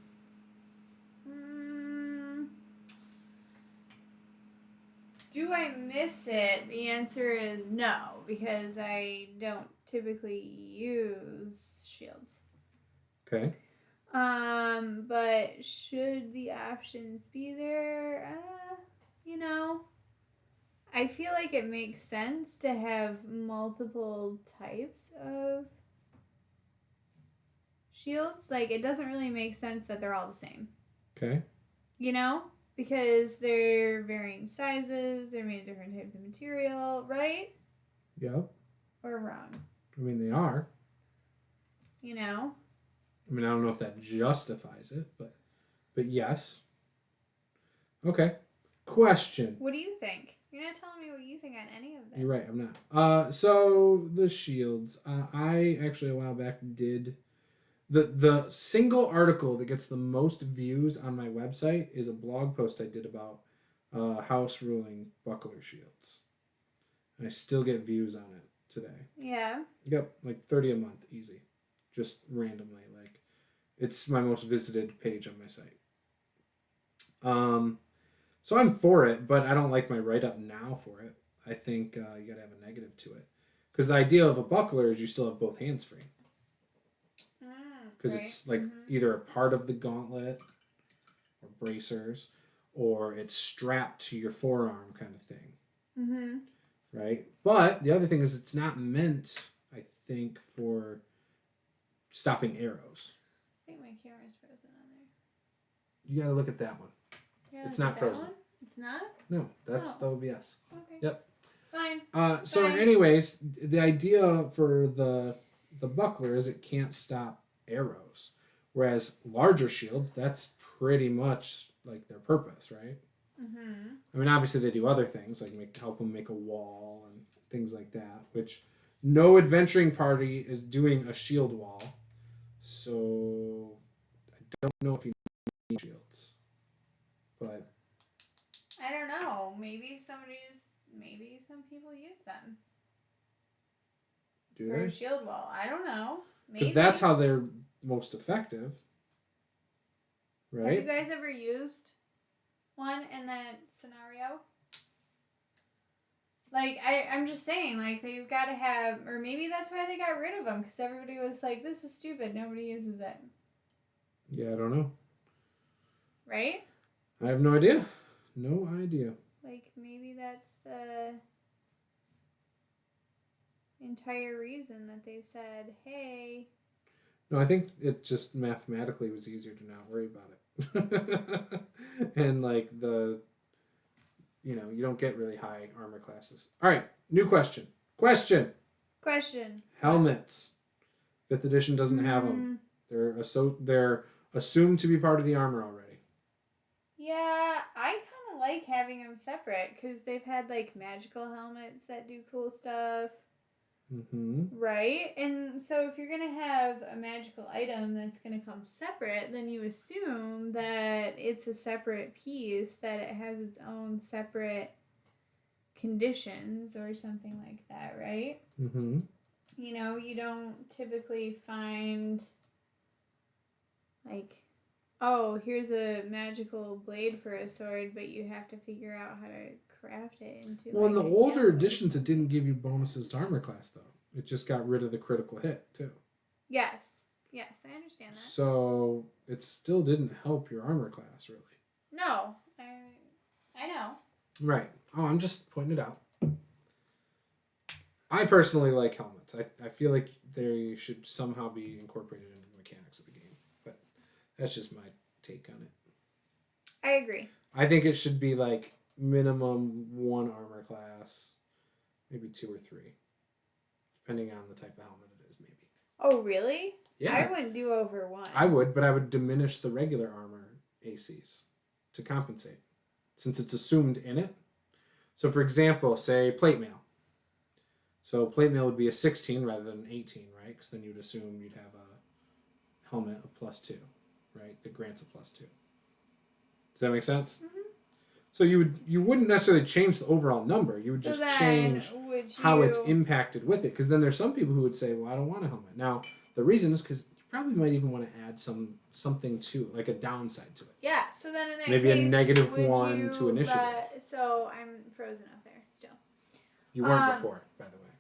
Do I miss it? The answer is no, because I don't typically use shields. Okay. But should the options be there? I feel like it makes sense to have multiple types of shields. Like, it doesn't really make sense that they're all the same. Okay. Because they're varying sizes, they're made of different types of material, right? Yep. Or wrong? I mean, they are. you know? I mean, I don't know if that justifies it, but yes. Okay. Question. What do you think? You're not telling me what you think on any of this. You're right, I'm not. So the shields. I actually a while back did the single article that gets the most views on my website is a blog post I did about house ruling buckler shields. And I still get views on it today. Yeah. Yep, like 30 a month, easy. Just randomly. Like, it's my most visited page on my site. So I'm for it, but I don't like my write-up now for it. I think you got to have a negative to it. Because the idea of a buckler is you still have both hands free. Because it's like either a part of the gauntlet or bracers, or it's strapped to your forearm kind of thing. Mm-hmm. Right? But the other thing is it's not meant, I think, for stopping arrows. I think my camera's frozen on there. You got to look at that one. It's not frozen. One? It's not? No, that's the OBS. Okay. Yep. Fine. So anyways, the idea for the buckler is it can't stop arrows. Whereas larger shields, that's pretty much like their purpose, right? Mm-hmm. I mean, obviously they do other things like help them make a wall and things like that, which no adventuring party is doing a shield wall. So I don't know if you need shields. But I don't know. Maybe some people use them. Do for they? a shield wall. I don't know. Because that's how they're most effective. Right? Have you guys ever used one in that scenario? Like, I'm just saying, like, they've got to have, or maybe that's why they got rid of them, because everybody was like, this is stupid, nobody uses it. Yeah, I don't know. Right? I have no idea. No idea. Like, maybe that's the entire reason that they said, hey. No, I think it just mathematically was easier to not worry about it. And, like, you don't get really high armor classes. All right, new question. Question. Helmets. 5th edition doesn't have them. They're assumed to be part of the armor already. Yeah, I kind of like having them separate because they've had like magical helmets that do cool stuff. Mm-hmm. Right? And so if you're going to have a magical item that's going to come separate, then you assume that it's a separate piece, that it has its own separate conditions or something like that, right? Mm-hmm. You don't typically find like, oh, here's a magical blade for a sword, but you have to figure out how to craft it into. Well, in the older editions, it didn't give you bonuses to armor class, though. It just got rid of the critical hit, too. Yes, I understand that. So it still didn't help your armor class, really. No, I know. Right. Oh, I'm just pointing it out. I personally like helmets. I feel like they should somehow be incorporated into the mechanics of the game. But that's just my take on it. I agree. I think it should be like minimum 1 armor class, maybe 2 or 3, depending on the type of helmet it is, maybe. Oh, really? Yeah. I wouldn't do over 1. I would, but I would diminish the regular armor ACs to compensate, since it's assumed in it. So, for example, say plate mail. So plate mail would be a 16 rather than an 18, right? Because then you'd assume you'd have a helmet of +2, right? That grants a +2. Does that make sense? Mm-hmm. So you wouldn't necessarily change the overall number. You would just change how it's impacted with it. Because then there's some people who would say, well, I don't want a helmet. Now, the reason is because you probably might even want to add something to it, like a downside to it. Yeah, so then in that maybe case, a -1 to initiative. So I'm frozen up there still. You weren't before, by the way.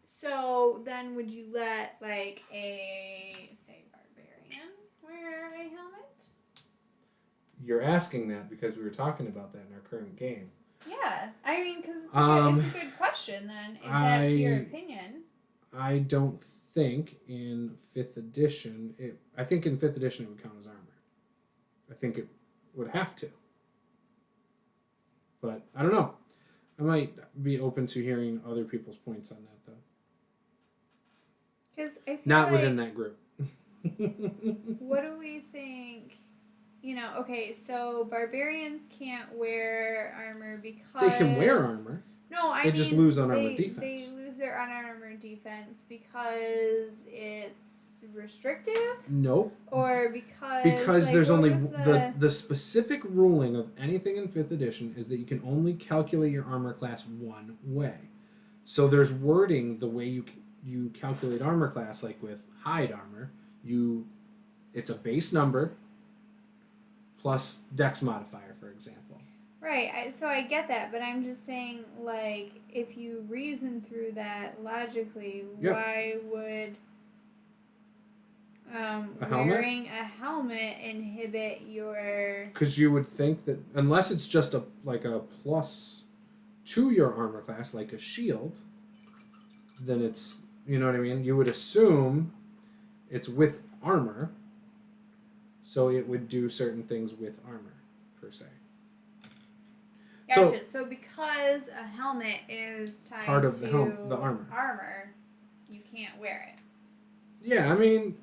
So then would you let, like, a, say, barbarian wear a helmet? You're asking that because we were talking about that in our current game. Yeah, I mean, because it's a good question then, if that's your opinion. I don't think in 5th edition, I think in 5th edition it would count as armor. I think it would have to. But I don't know. I might be open to hearing other people's points on that, though. Because I feel not within that group. What do we think? Okay, so barbarians can't wear armor because They can wear armor. No, I They mean just lose unarmored they defense. lose their unarmored defense because it's restrictive. Nope. Or because there's only the specific ruling of anything in 5th edition is that you can only calculate your armor class one way. So there's wording the way you calculate armor class, like with hide armor, it's a base number plus dex modifier, for example. Right, so I get that, but I'm just saying, like, if you reason through that logically, why would wearing a helmet inhibit your... Because you would think that, unless it's just a plus to your armor class, like a shield, then it's, you know what I mean? You would assume it's with armor, so it would do certain things with armor, per se. Gotcha. So because a helmet is tied part of to the armor, you can't wear it. Yeah, I mean,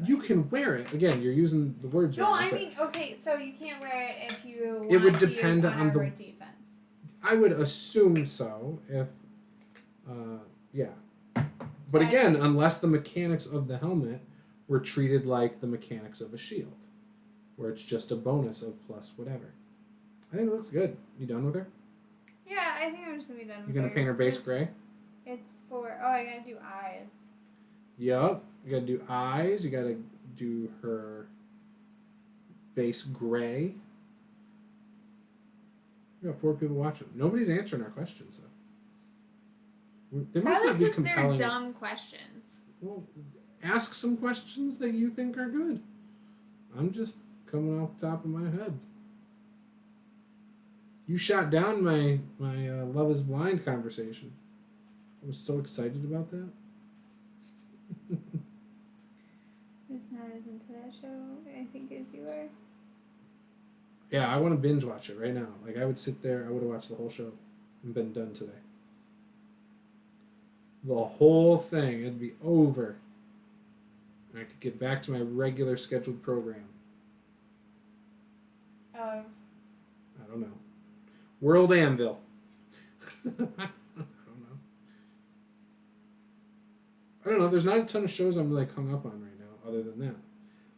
you can wear it. Again, you're using the words wrong. No, I mean, okay, so you can't wear it if you want it would depend to use on the defense. I would assume so, if, yeah. But again, unless the mechanics of the helmet were treated like the mechanics of a shield, where it's just a bonus of plus whatever. I think it looks good. You done with her? Yeah, I think I'm just going to be done with her. You going to paint her base gray? It's for... Oh, I got to do eyes. Yup. You got to do eyes. You got to do her base gray. We got 4 people watching. Nobody's answering our questions, though. They must not be compelling. They're dumb questions. Well, ask some questions that you think are good. I'm just coming off the top of my head. You shot down my Love is Blind conversation. I was so excited about that. I'm just not as into that show, I think, as you are. Yeah, I want to binge watch it right now. Like, I would sit there, I would have watched the whole show and been done today. The whole thing, it'd be over. And I could get back to my regular scheduled program. Of? I don't know. World Anvil. I don't know. There's not a ton of shows I'm like hung up on right now other than that.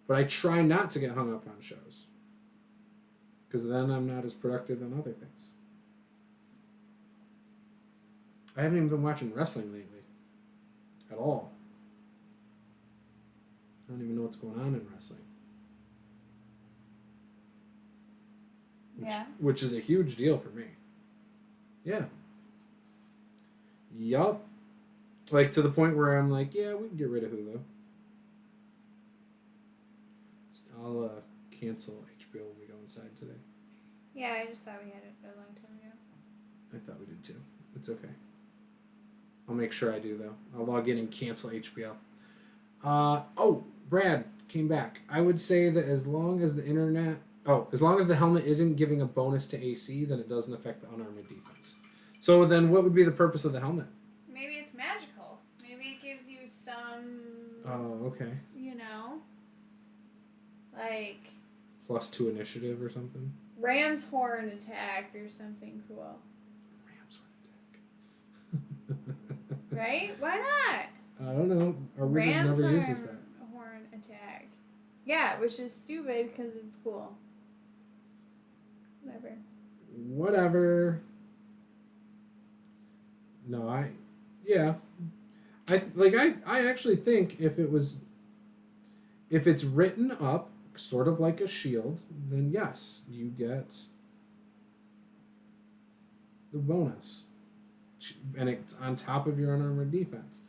But I try not to get hung up on shows. Because then I'm not as productive on other things. I haven't even been watching wrestling lately. At all. I don't even know what's going on in wrestling. Which is a huge deal for me. Yeah. Yup. Like, to the point where I'm like, yeah, we can get rid of Hulu. I'll cancel HBO when we go inside today. Yeah, I just thought we had it a long time ago. I thought we did too. It's okay. I'll make sure I do, though. I'll log in and cancel HBO. Brad came back. I would say that as long as the helmet isn't giving a bonus to AC, then it doesn't affect the unarmored defense. So then what would be the purpose of the helmet? Maybe it's magical. Maybe it gives you some... Oh, okay. Like... +2 initiative or something? Ram's horn attack or something cool. Ram's horn attack. Right? Why not? I don't know. Our wizard never uses that. Horn attack. Yeah, which is stupid because it's cool. Whatever. No, I actually think if it's written up sort of like a shield, then yes, you get the bonus. And it's on top of your unarmored defense.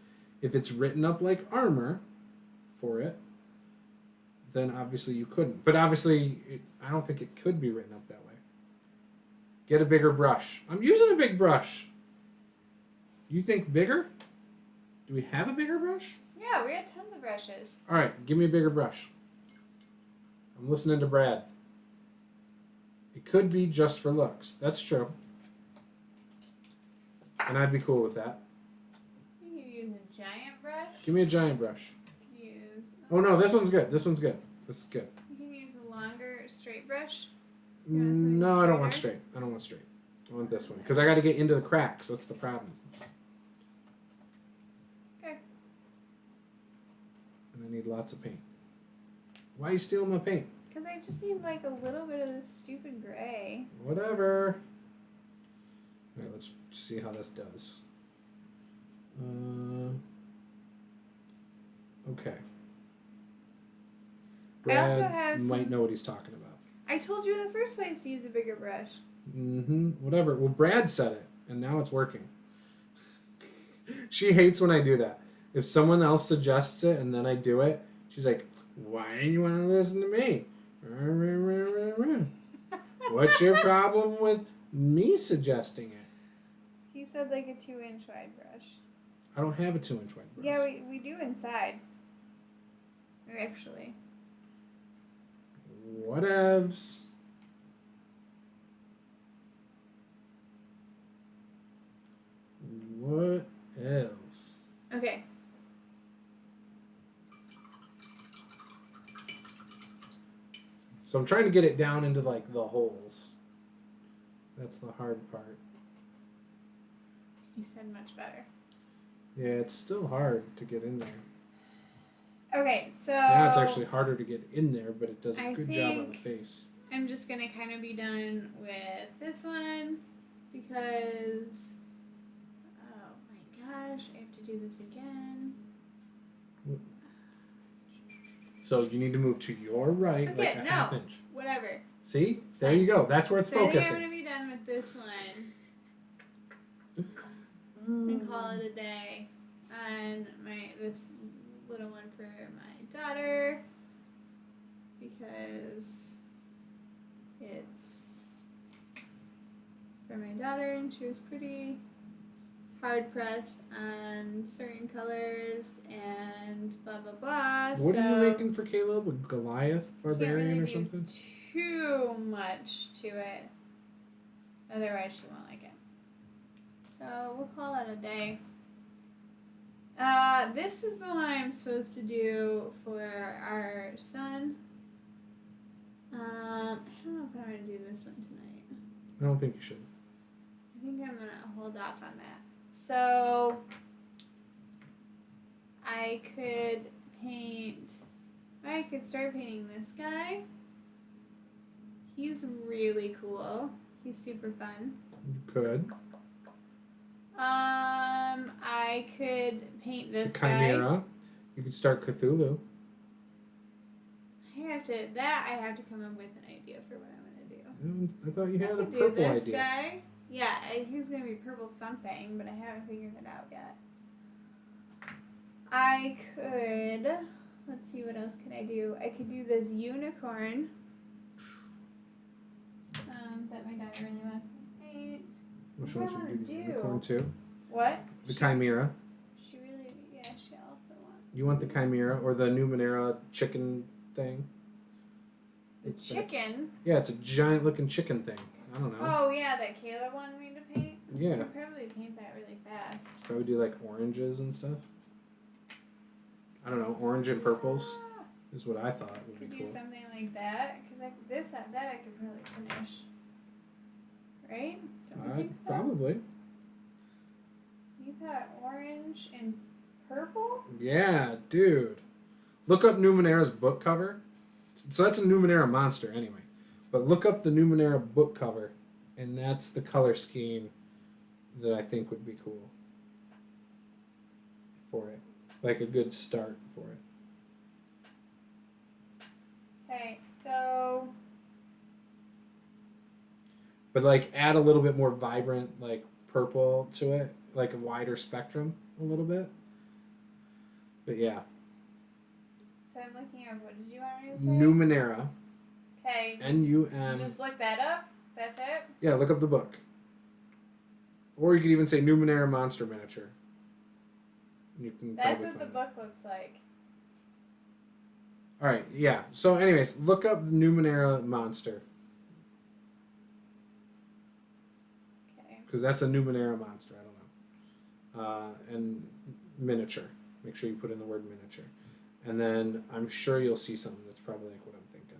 If it's written up like armor for it, then obviously you couldn't. But obviously, I don't think it could be written up that way. Get a bigger brush. I'm using a big brush. You think bigger? Do we have a bigger brush? Yeah, we had tons of brushes. All right, give me a bigger brush. I'm listening to Brad. It could be just for looks. That's true. And I'd be cool with that. You can use a giant brush. Give me a giant brush. Use Oh no, this one's good. This is good. You can use a longer straight brush. No, I don't want straight. I want this one because I got to get into the cracks. That's the problem. Okay. And I need lots of paint. Why are you stealing my paint? Because I just need like a little bit of this stupid gray. Whatever. Alright, let's see how this does. Okay. Brad I also have might know what he's talking about. I told you in the first place to use a bigger brush. Whatever. Well, Brad said it, and now it's working. She hates when I do that. If someone else suggests it and then I do it, she's like, why do you want to listen to me? What's your problem with me suggesting it? He said like a 2-inch wide brush. I don't have a 2-inch wide brush. Yeah, we do inside. Actually. Whatevs. What else? Okay. So I'm trying to get it down into like the holes. That's the hard part. He said much better. Yeah, it's still hard to get in there. Okay, so Now it's actually harder to get in there, but it does a good job on the think face. I'm just gonna kind of be done with this one because oh my gosh, I have to do this again. So you need to move to your right, Okay, like a half inch. Whatever. See? It's There fine. you go. That's where it's So I think I'm focusing. gonna be done with this one and call it a day on this little one for my daughter because it's for my daughter and she was pretty hard pressed on certain colors and blah blah blah. What so are you making for Caleb? A Goliath barbarian can't really or do something? too much to it. Otherwise she won't like it. So we'll call it a day. This is the one I'm supposed to do for our son. I don't know if I'm going to do this one tonight. I don't think you should. I think I'm going to hold off on that. So, I could start painting this guy. He's really cool. He's super fun. You could. I could paint this The guy. Chimera. You could start Cthulhu. I have to come up with an idea for what I'm gonna do. I thought you had a I could do purple this idea. guy. Yeah, he's gonna be purple something, but I haven't figured it out yet. I could. Let's see, what else could I do? I could do this unicorn. That my daughter really wants me to paint. Which What one do I should wanna do? The do? unicorn too? What? The Chimera. She also wants. You want the Chimera or the Numenera chicken thing? The chicken? Yeah, it's a giant looking chicken thing. I don't know. Oh yeah, that Kayla wanted me to paint. Yeah. I could probably paint that really fast. Probably do like oranges and stuff. I don't know, orange and purples is what I thought would be Could cool. do something like that, because that I could probably finish. Right? Don't you think so? Probably. You thought orange and purple? Yeah, dude. Look up Numenera's book cover. So that's a Numenera monster anyway. But look up the Numenera book cover, and that's the color scheme that I think would be cool for it. Like a good start for it. Okay, so But like add a little bit more vibrant like purple to it, like a wider spectrum a little bit. But yeah. So I'm looking up, what did you want me to say? Numenera. Okay. N-U-M. Just look that up? That's it? Yeah, look up the book. Or you could even say Numenera Monster Miniature. You can That's probably what the find book looks like. Alright, yeah. So anyways, look up Numenera Monster. Okay. Because that's a Numenera monster, I don't know. And miniature. Make sure you put in the word miniature. And then I'm sure you'll see something that's probably like what I'm thinking.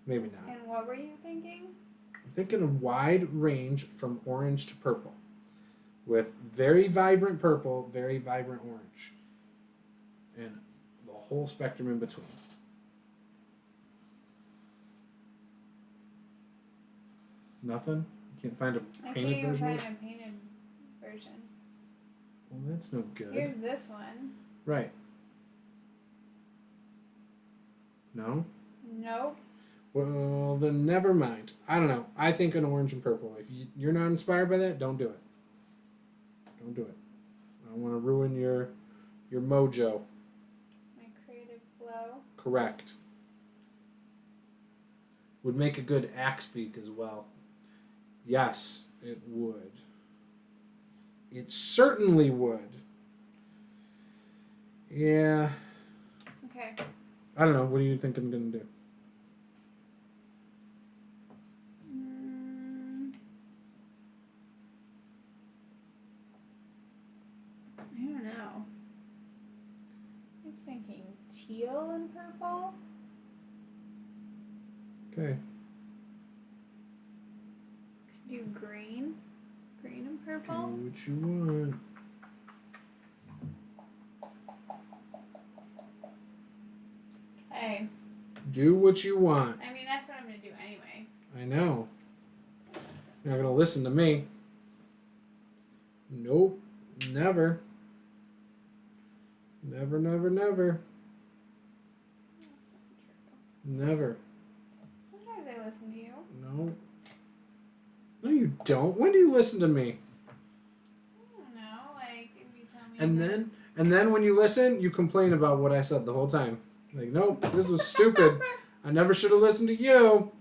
Maybe not. And what were you thinking? I'm thinking a wide range from orange to purple. With very vibrant purple, very vibrant orange. And the whole spectrum in between. Nothing? You can't find a painted version of it? I can't even find a painted version. Well, that's no good. Here's this one. Right. No? Nope. Well, then never mind. I don't know. I think an orange and purple. If you're not inspired by that, don't do it. Don't do it. I don't want to ruin your mojo. My creative flow. Correct. Would make a good axe beak as well. Yes, it would. It certainly would. Yeah. Okay. I don't know. What do you think I'm going to do? I don't know. I was thinking teal and purple. Okay. Do green. Green and Do purple. what you want. Okay. Do what you want. I mean, that's what I'm going to do anyway. I know. You're not going to listen to me. Nope. Never. Never, never, never. That's not true. Never. Sometimes I listen to you. No. No, you don't. When do you listen to me? I don't know. Like, if you tell me. And then when you listen, you complain about what I said the whole time. Like, nope, this was stupid. I never should have listened to you.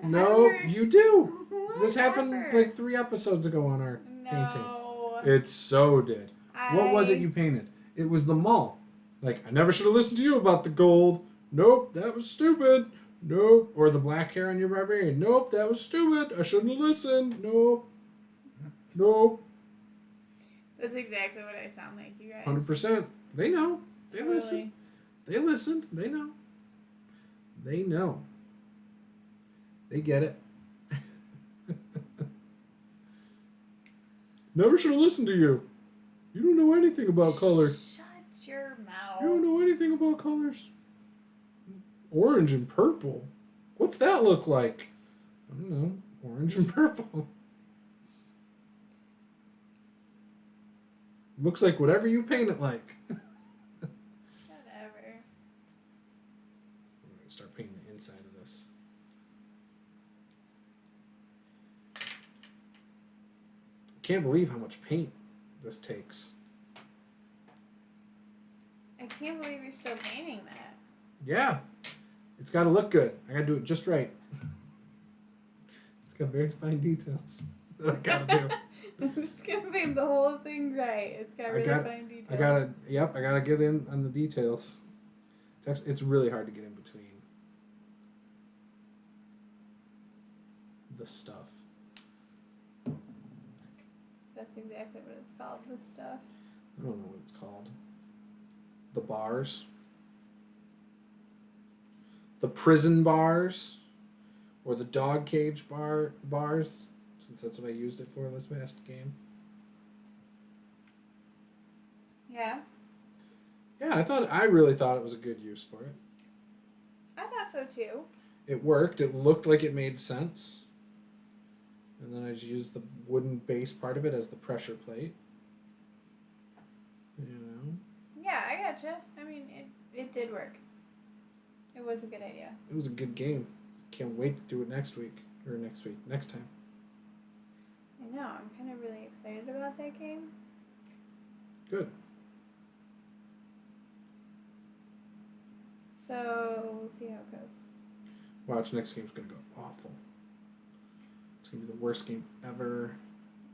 Nope, you do. This happened like 3 episodes ago on our painting. It so did. What was it you painted? It was the mall. Like, I never should have listened to you about the gold. Nope, that was stupid. Nope. Or the black hair on your barbarian. Nope, that was stupid. I shouldn't have listened. Nope. Nope. That's exactly what I sound like, you guys. 100%. They know. They Totally. listen. They listened. They know. They know. They get it. Never should have listened to you. You don't know anything about color. Shut your mouth. You don't know anything about colors. Orange and purple. What's that look like? I don't know. Orange and purple. Looks like whatever you paint it like. Whatever. I'm going to start painting the inside of this. Can't believe how much paint this takes. I can't believe you're still painting that. Yeah. It's got to look good. I got to do it just right. It's got very fine details that I got to do. I'm just going to paint the whole thing right. It's got really fine details. I got to get in on the details. It's really hard to get in between the stuff. That's exactly what it's called, this stuff. I don't know what it's called. The bars. The prison bars. Or the dog cage bars. Since that's what I used it for this past game. Yeah? Yeah, I really thought it was a good use for it. I thought so too. It worked. It looked like it made sense. And then I just used the wooden base part of it as the pressure plate. You know? Yeah, I gotcha. I mean, it did work. It was a good idea. It was a good game. Can't wait to do it next time. I know. I'm kind of really excited about that game. Good. So, we'll see how it goes. Watch, next game's going to go awful. It's going to be the worst game ever.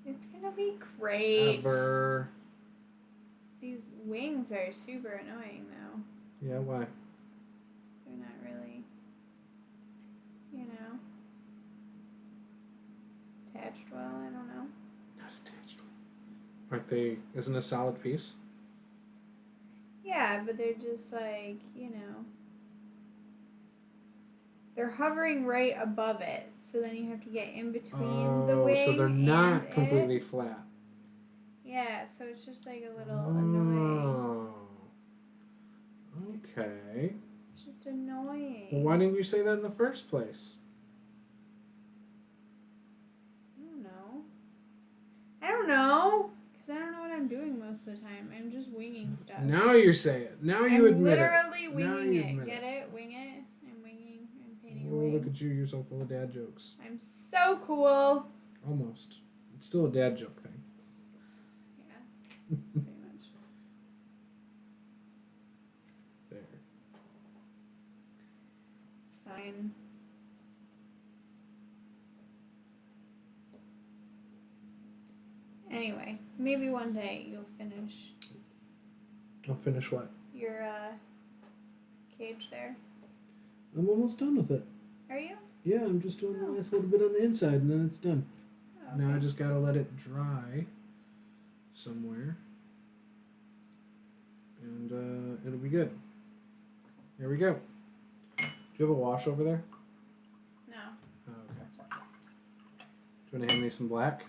It's going to be great. Ever. These wings are super annoying, though. Yeah, why? They're not really, attached well. I don't know. Not attached. Aren't they? Isn't a solid piece? Yeah, Yeah, but they're just like, you know. They're hovering right above it, so then you have to get in between the wing. So they're not and completely it. flat. Yeah, so it's just like a little annoying. Okay. It's just annoying. Well, why didn't you say that in the first place? I don't know. Because I don't know what I'm doing most of the time. I'm just winging stuff. Now you say it. Now you admit it. I'm literally winging it. Get it? Wing it. I'm winging. I'm painting Oh, a wing. look at you. You're so full of dad jokes. I'm so cool. Almost. It's still a dad joke thing. Yeah. Pretty much. There. It's fine. Anyway, maybe one day you'll finish. I'll finish what? Your cage there. I'm almost done with it. Are you? Yeah, I'm just doing the last little bit on the inside and then it's done. Oh, okay. Now I just gotta let it dry somewhere. And it'll be good. There we go. Do you have a wash over there? No. Oh, okay. Do you want to hand me some black?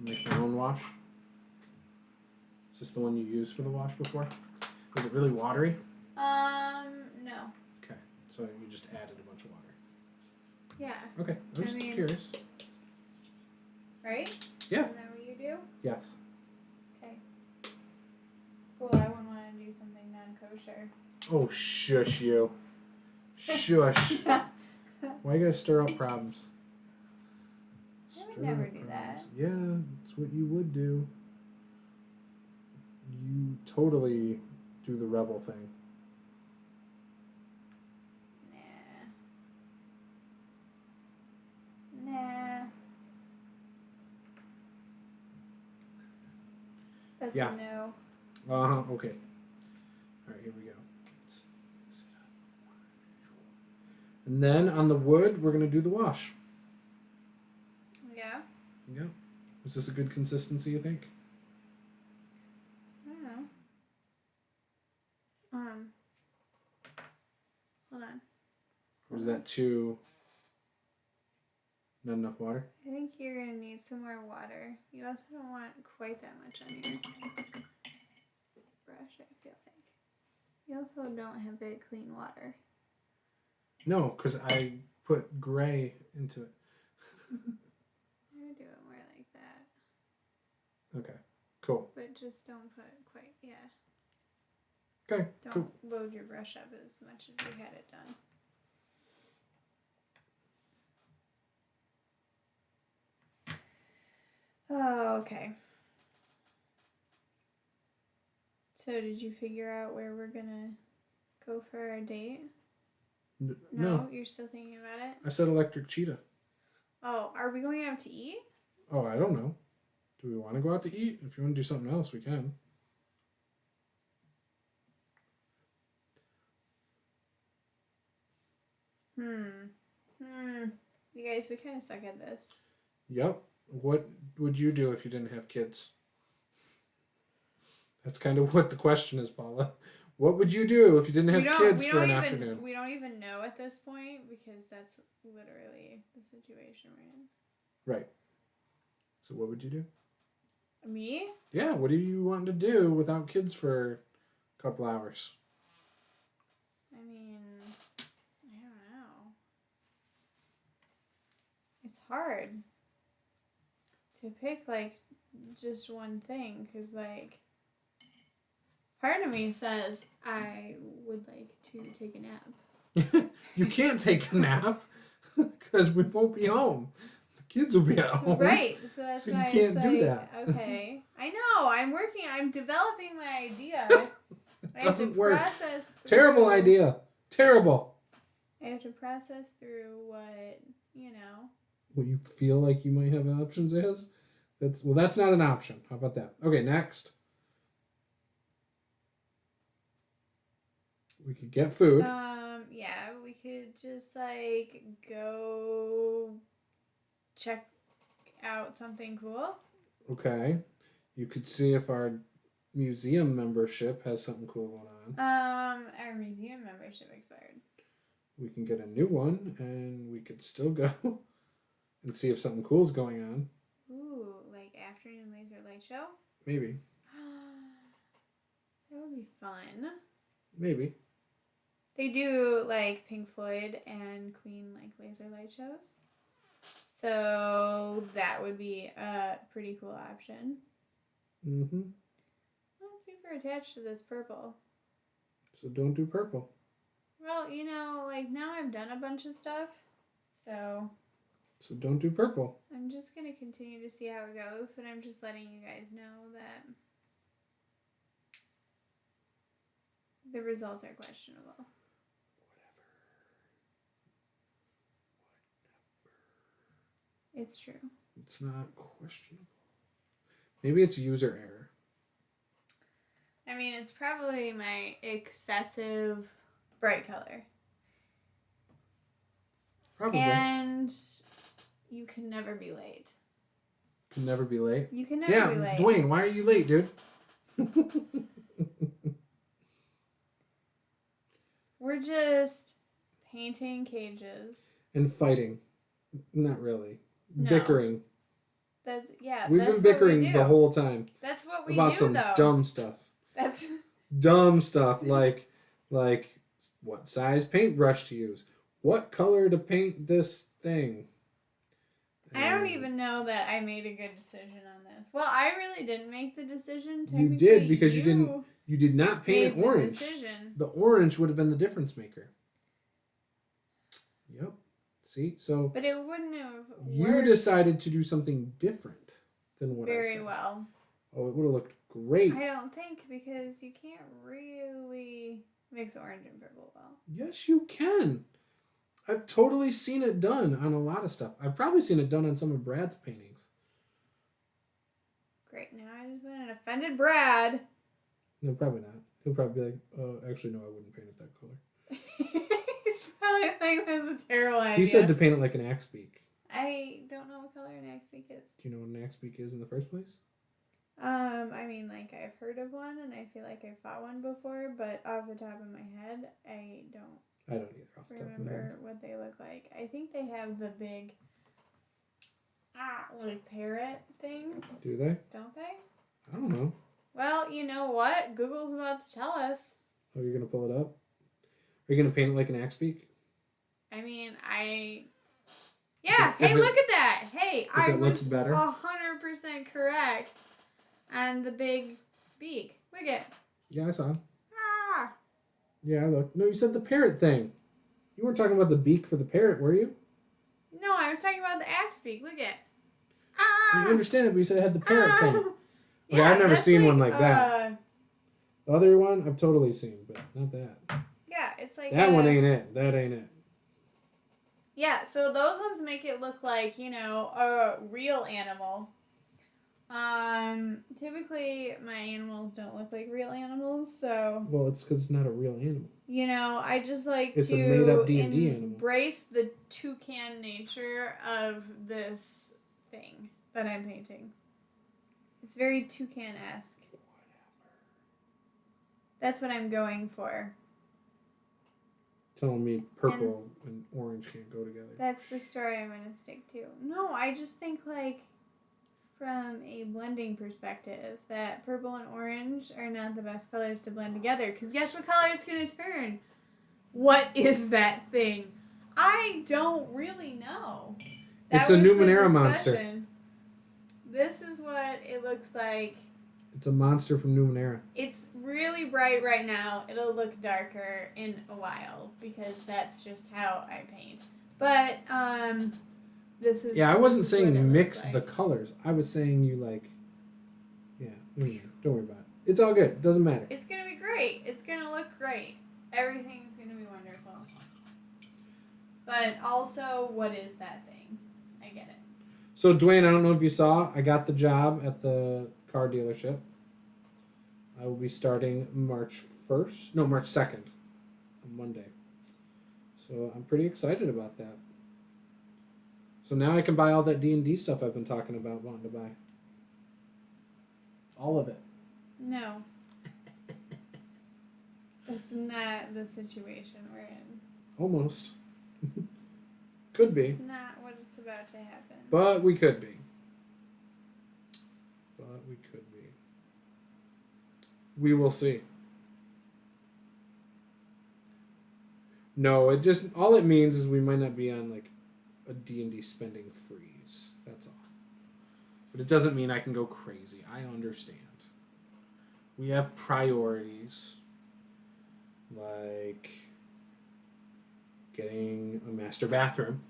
Make your own wash? Is this the one you used for the wash before? Was it really watery? No. Okay, so you just added a bunch of water. Yeah. Okay, I was just curious. Right? Yeah. Isn't that what you do? Yes. Okay. Cool, I wouldn't want to do something non-kosher. Oh, shush you. Shush. Why you gotta stir up problems? I would never do that. Yeah, that's what you would do. You totally do the rebel thing. Nah. That's Yeah. a no. Okay. Alright, here we go. Let's mix it up. And then on the wood, we're going to do the wash. Yeah? Yeah. Is this a good consistency, you think? I don't know. Hold on. Or is that too... not enough water? I think you're going to need some more water. You also don't want quite that much on your brush, I feel like. You also don't have very clean water. No, because I put gray into it. I would do it more like that. Okay, cool. But just don't put quite, yeah. Okay, Don't cool. load your brush up as much as you had it done. Oh, okay. So did you figure out where we're gonna go for our date? No. You're still thinking about it? I said electric cheetah. Oh, are we going out to eat? Oh, I don't know. Do we want to go out to eat? If you want to do something else, we can. You guys, we kind of suck at this. Yep. What would you do if you didn't have kids? That's kind of what the question is, Paula. What would you do if you didn't have kids for an afternoon? We don't even know at this point because that's literally the situation we're in. Right. So what would you do? Me? Yeah, what are you wanting to do without kids for a couple hours? I mean, I don't know. It's hard to pick, like, just one thing because, like, part of me says I would like to take a nap. You can't take a nap because we won't be home. The kids will be at home. Right. So that's so why you can't it's do like, that. Okay. I know. I'm developing my idea. It doesn't work. Terrible idea. Terrible. I have to process through what, What you feel like you might have options as? That's not an option. How about that? Okay, next. We could get food. Yeah, we could just like go check out something cool. Okay. You could see if our museum membership has something cool going on. Our museum membership expired. We can get a new one, and we could still go and see if something cool's going on. Ooh, like afternoon laser light show? Maybe. That would be fun. Maybe. They do like Pink Floyd and Queen like laser light shows. So that would be a pretty cool option. Mm-hmm. I'm not super attached to this purple. So don't do purple. Well, you know, like now I've done a bunch of stuff. So don't do purple. I'm just going to continue to see how it goes, but I'm just letting you guys know that the results are questionable. Whatever. It's true. It's not questionable. Maybe it's user error. I mean, it's probably my excessive bright color. Probably. And you can never be late. Can never be late? You can never be late. Dwayne, why are you late, dude? We're just painting cages. And fighting. Not really. No. Bickering. We've that's been bickering what we do. the whole time. That's what we about do, some though. dumb stuff. That's dumb stuff like what size paintbrush to use, what color to paint this thing. I don't even know that I made a good decision on this. Well, I really didn't make the decision. You did because you did not paint it orange. The orange would have been the difference maker. Yep. See, so but it wouldn't have you worked decided to do something different than what I said. very well. Oh, it would have looked great. I don't think, because you can't really mix orange and purple well. Yes, you can. I've totally seen it done on a lot of stuff. I've probably seen it done on some of Brad's paintings. Great. Now I just went and offended Brad. No, probably not. He'll probably be like, actually, no, I wouldn't paint it that color. He's probably like, that's a terrible idea. He said to paint it like an axe beak. I don't know what color an axe beak is. Do you know what an axe beak is in the first place? I mean, like, I've heard of one, and I feel like I've fought one before, but off the top of my head, I don't either off the top of my head. Remember what they look like. I think they have the big, like parrot things. Do they? Don't they? I don't know. Well, you know what? Google's about to tell us. Oh, you're going to pull it up? Are you going to paint it like an axe beak? I mean, yeah, hey, look at that! Hey, I was 100% correct on the big beak. Look at. Yeah, I saw. Ah! Yeah, I looked. No, you said the parrot thing. You weren't talking about the beak for the parrot, were you? No, I was talking about the axe beak. Look at. I understand it, but you said it had the parrot thing. Okay, Yeah, I've never seen one like that. The other one, I've totally seen, but not that. Yeah, it's like that one ain't it. That ain't it. Yeah, so those ones make it look like, you know, a real animal. Typically my animals don't look like real animals, so. Well, it's because it's not a real animal. You know, I just like it's to a made-up D&D animal. Embrace the toucan nature of this thing that I'm painting. It's very toucan-esque. Whatever. That's what I'm going for. Telling me purple and orange can't go together. That's the story I'm going to stick to. No, I just think, like, from a blending perspective, that purple and orange are not the best colors to blend together. Because guess what color it's going to turn? What is that thing? I don't really know. It's a Numenera monster. This is what it looks like. It's a monster from Numenera. It's really bright right now. It'll look darker in a while because that's just how I paint. But this is. Yeah, I wasn't saying mix the colors. I was saying you like. Yeah, don't worry about it. It's all good. It doesn't matter. It's gonna be great. It's gonna look great. Everything's gonna be wonderful. But also, what is that thing? I get it. So Dwayne, I don't know if you saw, I got the job at the car dealership. I will be starting March 2nd, on Monday. So I'm pretty excited about that. So now I can buy all that D&D stuff I've been talking about wanting to buy. All of it. No. That's not the situation we're in. Almost. Could be. It's not what it's about to happen. But we could be. We will see. No, all it means is we might not be on like a D&D spending freeze. That's all. But it doesn't mean I can go crazy. I understand. We have priorities like getting a master bathroom.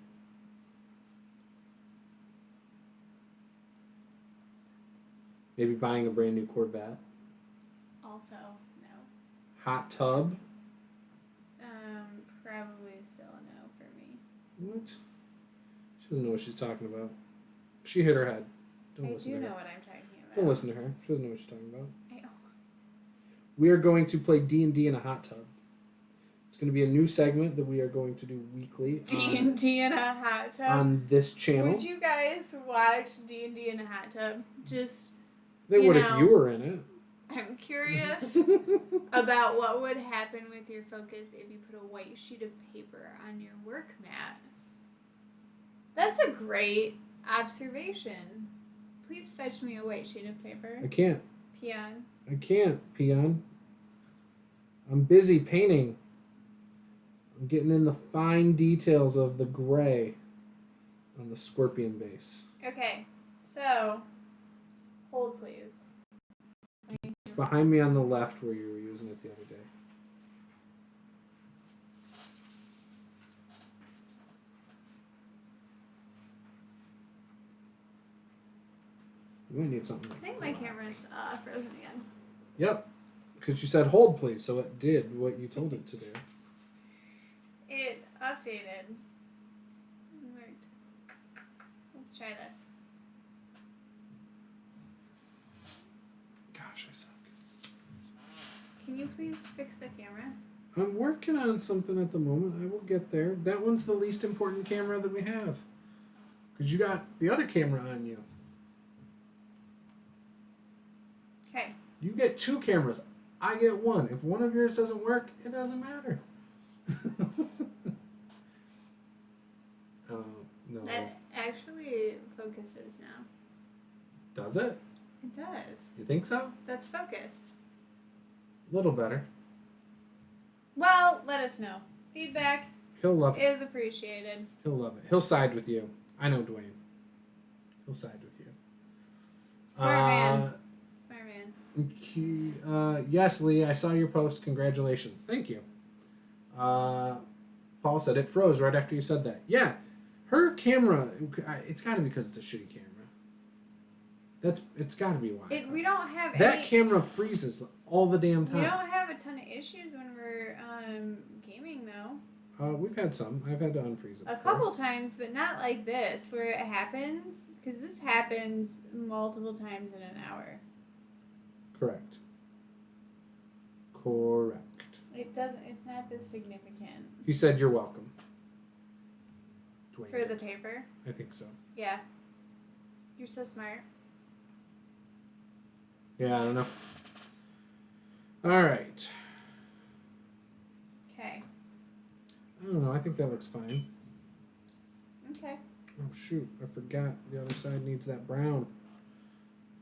Maybe buying a brand new Corvette. Also, no. Hot tub. Probably still a no for me. What? She doesn't know what she's talking about. She hit her head. I do know what I'm talking about. Don't listen to her. She doesn't know what she's talking about. I know. We are going to play D&D in a hot tub. It's going to be a new segment that we are going to do weekly. D&D in a hot tub? On this channel. Would you guys watch D&D in a hot tub? Just, They would if you were in it. I'm curious about what would happen with your focus if you put a white sheet of paper on your work mat. That's a great observation. Please fetch me a white sheet of paper. I can't. Peon. I can't, Peon. I'm busy painting. I'm getting in the fine details of the gray on the scorpion base. Okay, so hold please. It's behind me on the left where you were using it the other day. You might need something like I think my camera's frozen again. Yep, because you said hold please, so it did what you told it to do. It updated. It worked. Let's try this. Gosh, I suck. Can you please fix the camera? I'm working on something at the moment. I will get there. That one's the least important camera that we have. Because you got the other camera on you. Okay. You get 2 cameras. I get 1. If one of yours doesn't work, it doesn't matter. No. That actually focuses now. Does it? It does. You think so? That's focused. A little better. Well, let us know. Feedback He'll love it. is appreciated. He'll love it. He'll side with you. I know Dwayne. He'll side with you. Smart man. Smart man. Yes, Lee, I saw your post. Congratulations. Thank you. Paul said it froze right after you said that. Yeah, her camera, it's got to be because it's a shitty camera. It's got to be why. We don't have that camera freezes all the damn time. We don't have a ton of issues when we're gaming, though. We've had some. I've had to unfreeze it. A couple times, but not like this, where it happens. Because this happens multiple times in an hour. Correct. It doesn't. It's not this significant. He said you're welcome. Dwayne For the paper? I think so. Yeah. You're so smart. Yeah, I don't know. All right. Okay. I don't know. I think that looks fine. Okay. Oh, shoot. I forgot. The other side needs that brown.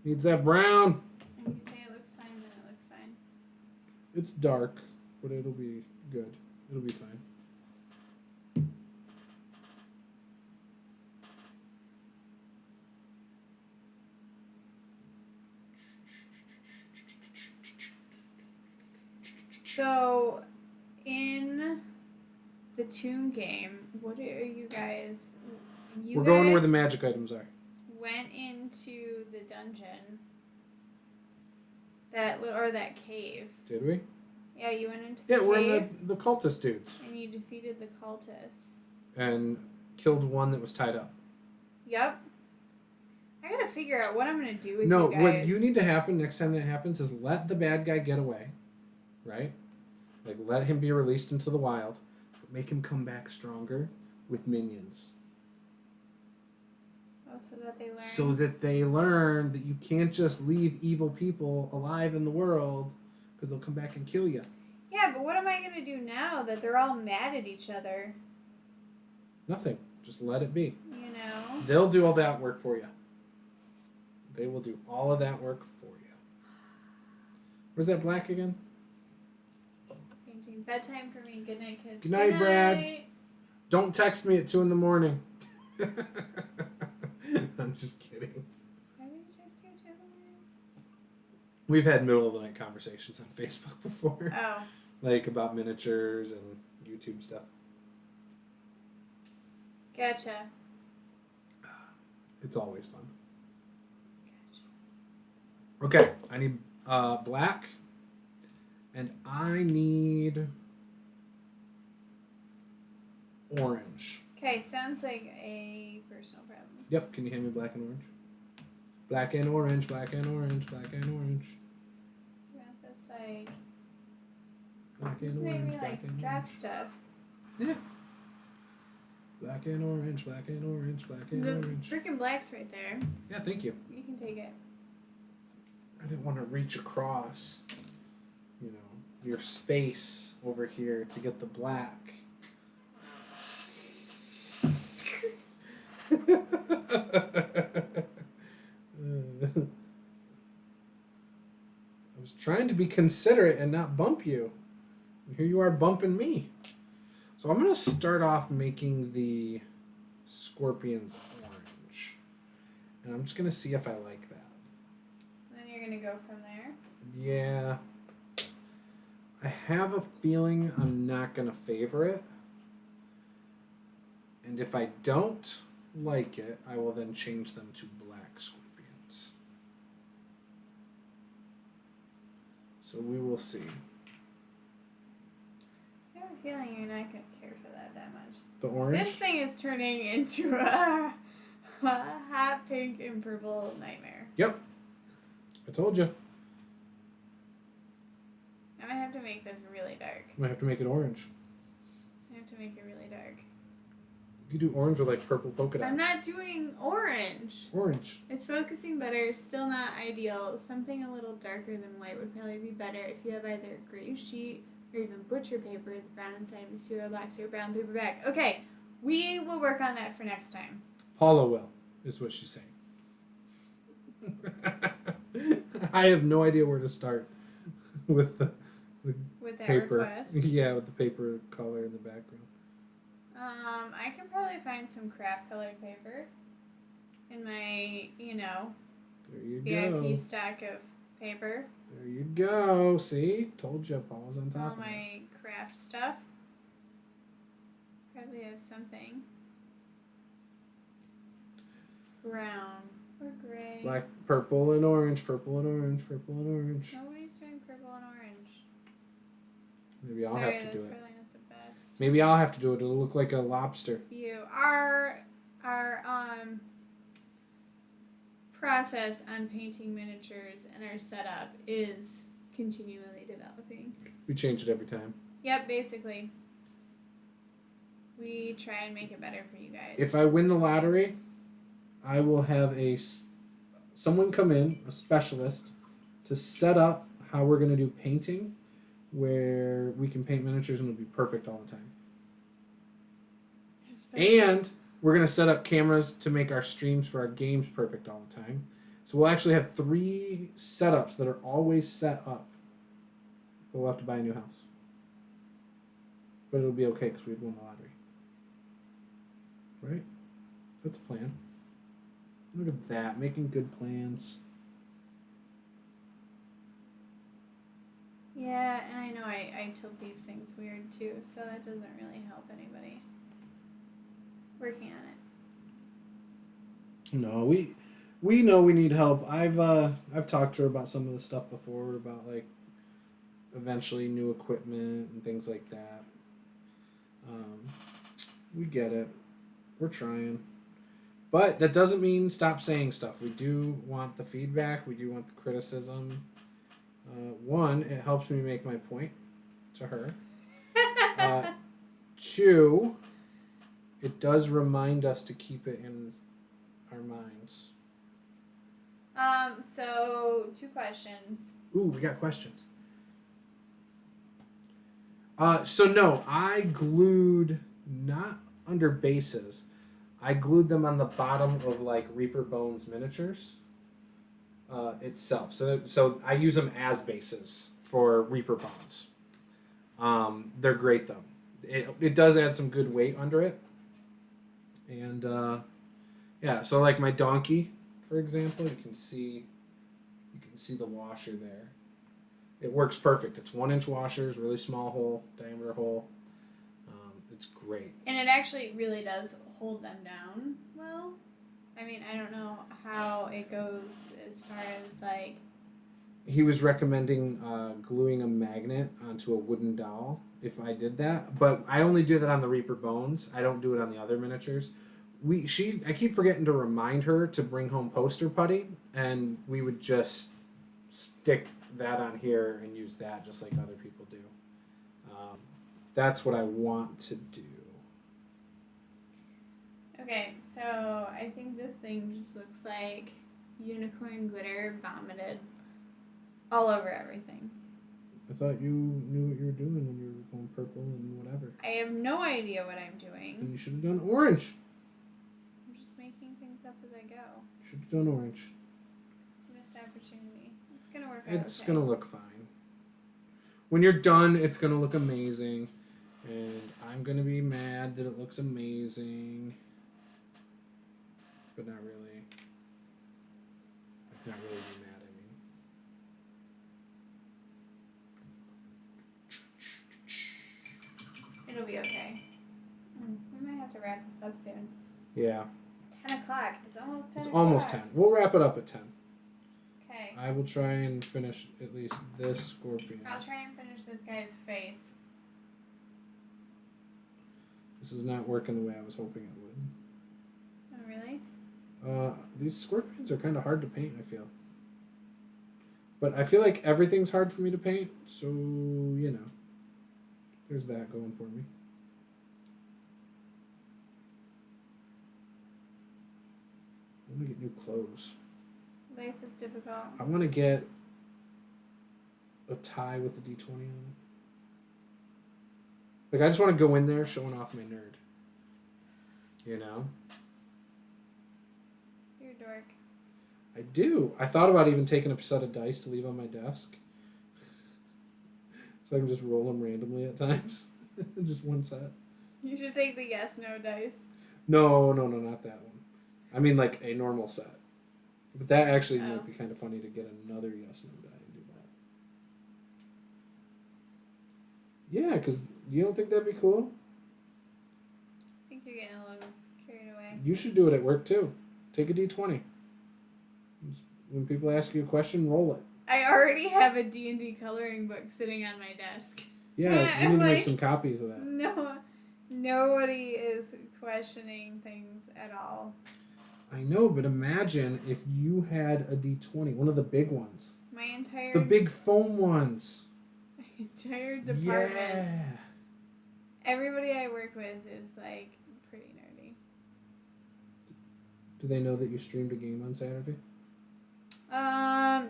Needs that brown. And you say it looks fine, then it looks fine. It's dark, but it'll be good. It'll be fine. So, in the Tomb game, what are you guys... We're going where the magic items are. Went into the dungeon. That cave. Did we? Yeah, you went into the cave. Yeah, we're in the cultist dudes. And you defeated the cultists. And killed one that was tied up. Yep. I gotta figure out what I'm gonna do with No, you guys. what you need to happen next time that happens is let the bad guy get away. Right? Like, let him be released into the wild. But make him come back stronger with minions. so that they learn. So that they learn that you can't just leave evil people alive in the world because they'll come back and kill you. Yeah, but what am I going to do now that they're all mad at each other? Nothing. Just let it be. You know? They'll do all that work for you. They will do all of that work for you. Where's that black again? Painting. Bedtime for me. Good night, kids. Good night, Brad. Don't text me at 2 a.m. I'm just kidding. Why would you text you at 2 a.m? We've had middle of the night conversations on Facebook before. Oh. Like about miniatures and YouTube stuff. Gotcha. It's always fun. Gotcha. Okay, I need black. And I need orange. Okay, sounds like a personal problem. Yep, can you hand me black and orange? Black and orange, black and orange, black and orange. You want this like... Black and just orange, made me black like and drop orange. stuff. Yeah. Black and orange, black and orange, black and The orange. freaking black's right there. Yeah, thank you. You can take it. I didn't want to reach across, you know, your space over here to get the black. I was trying to be considerate and not bump you. And here you are bumping me. So I'm going to start off making the scorpions orange. And I'm just going to see if I like that. Then you're going to go from there. Yeah. I have a feeling I'm not going to favor it. And if I don't like it, I will then change them to black scorpions. So we will see. I have a feeling you're not going to care for that much. The orange? This thing is turning into a hot pink and purple nightmare. Yep. I told you. I'm going to have to make this really dark. I'm going to have to make it orange. I have to make it really dark. You do orange with like purple polka dots. I'm not doing orange. Orange. It's focusing better. Still not ideal. Something a little darker than white would probably be better if you have either a gray sheet or even butcher paper, the brown inside of a cereal box or a brown paper bag. Okay, we will work on that for next time. Paula will, is what she's saying. I have no idea where to start with the with that paper. request. Yeah, with the paper color in the background. I can probably find some craft colored paper in my, There you VIP go. stack of paper. There you go. See? Told you, Paula's on top All of my craft stuff. Probably have something. Brown or gray. Black, purple, and orange. Purple and orange. Purple and orange. Nobody's doing purple and orange. Maybe I'll Sorry, have to that's do it. probably not the best. Maybe I'll have to do it. It'll look like a lobster. Our process on painting miniatures and our setup is continually developing. We change it every time. Yep, basically. We try and make it better for you guys. If I win the lottery, I will have someone come in, a specialist, to set up how we're going to do painting, where we can paint miniatures and it'll be perfect all the time. And we're going to set up cameras to make our streams for our games perfect all the time. So we'll actually have 3 setups that are always set up. But we'll have to buy a new house. But it'll be okay because we've won the lottery. Right? That's a plan. Look at that. Making good plans. Yeah, and I know I tilt these things weird too, so that doesn't really help anybody. Working on it. No, we know we need help. I've talked to her about some of the stuff before, about like eventually new equipment and things like that. We get it. We're trying. But that doesn't mean stop saying stuff. We do want the feedback. We do want the criticism. 1, it helps me make my point to her. 2, it does remind us to keep it in our minds. So 2 questions. Ooh, we got questions. So no, I glued not under bases. I glued them on the bottom of like Reaper Bones miniatures itself. So I use them as bases for Reaper Bones. They're great though. It does add some good weight under it. And yeah, so like my donkey, for example, you can see the washer there. It works perfect. It's 1-inch washers, really small hole, diameter hole. It's great. And it actually really does hold them down well. I mean, I don't know how it goes as far as like... He was recommending gluing a magnet onto a wooden dowel if I did that. But I only do that on the Reaper Bones. I don't do it on the other miniatures. I keep forgetting to remind her to bring home poster putty, and we would just stick that on here and use that just like other people do. That's what I want to do. Okay, so I think this thing just looks like unicorn glitter vomited all over everything. I thought you knew what you were doing when you were going purple and whatever. I have no idea what I'm doing. And you should have done orange. I'm just making things up as I go. You should have done orange. It's a missed opportunity. It's going to work out It's okay. going to look fine. When you're done, it's going to look amazing. And I'm going to be mad that it looks amazing. But not really. Not really be mad, I mean. It'll be okay. We might have to wrap this up soon. Yeah. It's 10 o'clock. It's almost 10 It's o'clock. almost 10. We'll wrap it up at 10. Okay. I will try and finish at least this scorpion. I'll try and finish this guy's face. This is not working the way I was hoping it would. Oh, really? These scorpions are kind of hard to paint, I feel. But I feel like everything's hard for me to paint, so, you know. There's that going for me. I want to get new clothes. Life is difficult. I want to get a tie with a D20 on it. Like, I just want to go in there showing off my nerd. You know? You're a dork. I do. I thought about even taking a set of dice to leave on my desk. So I can just roll them randomly at times. Just one set. You should take the yes/no dice. No, not that one. I mean, like, a normal set. But that actually might be kind of funny to get another yes/no die and do that. Yeah, because you don't think that'd be cool? I think you're getting a little carried away. You should do it at work, too. Take a D20. Just, when people ask you a question, roll it. I already have a D&D coloring book sitting on my desk. Yeah, you need to make some copies of that. No, nobody is questioning things at all. I know, but imagine if you had a D20, one of the big ones. The big foam ones. My entire department. Yeah. Everybody I work with is like pretty nerdy. Do they know that you streamed a game on Saturday?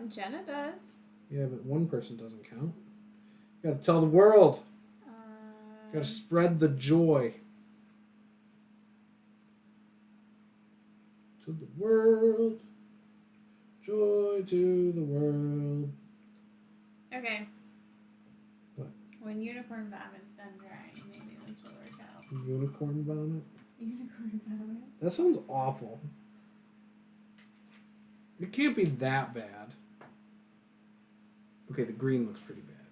Jenna does. Yeah, but one person doesn't count. You gotta tell the world. You gotta spread the joy. To the world. Joy to the world. Okay. What? When unicorn vomit's done drying, maybe this will work out. Unicorn vomit? Unicorn vomit? That sounds awful. It can't be that bad. Okay, the green looks pretty bad.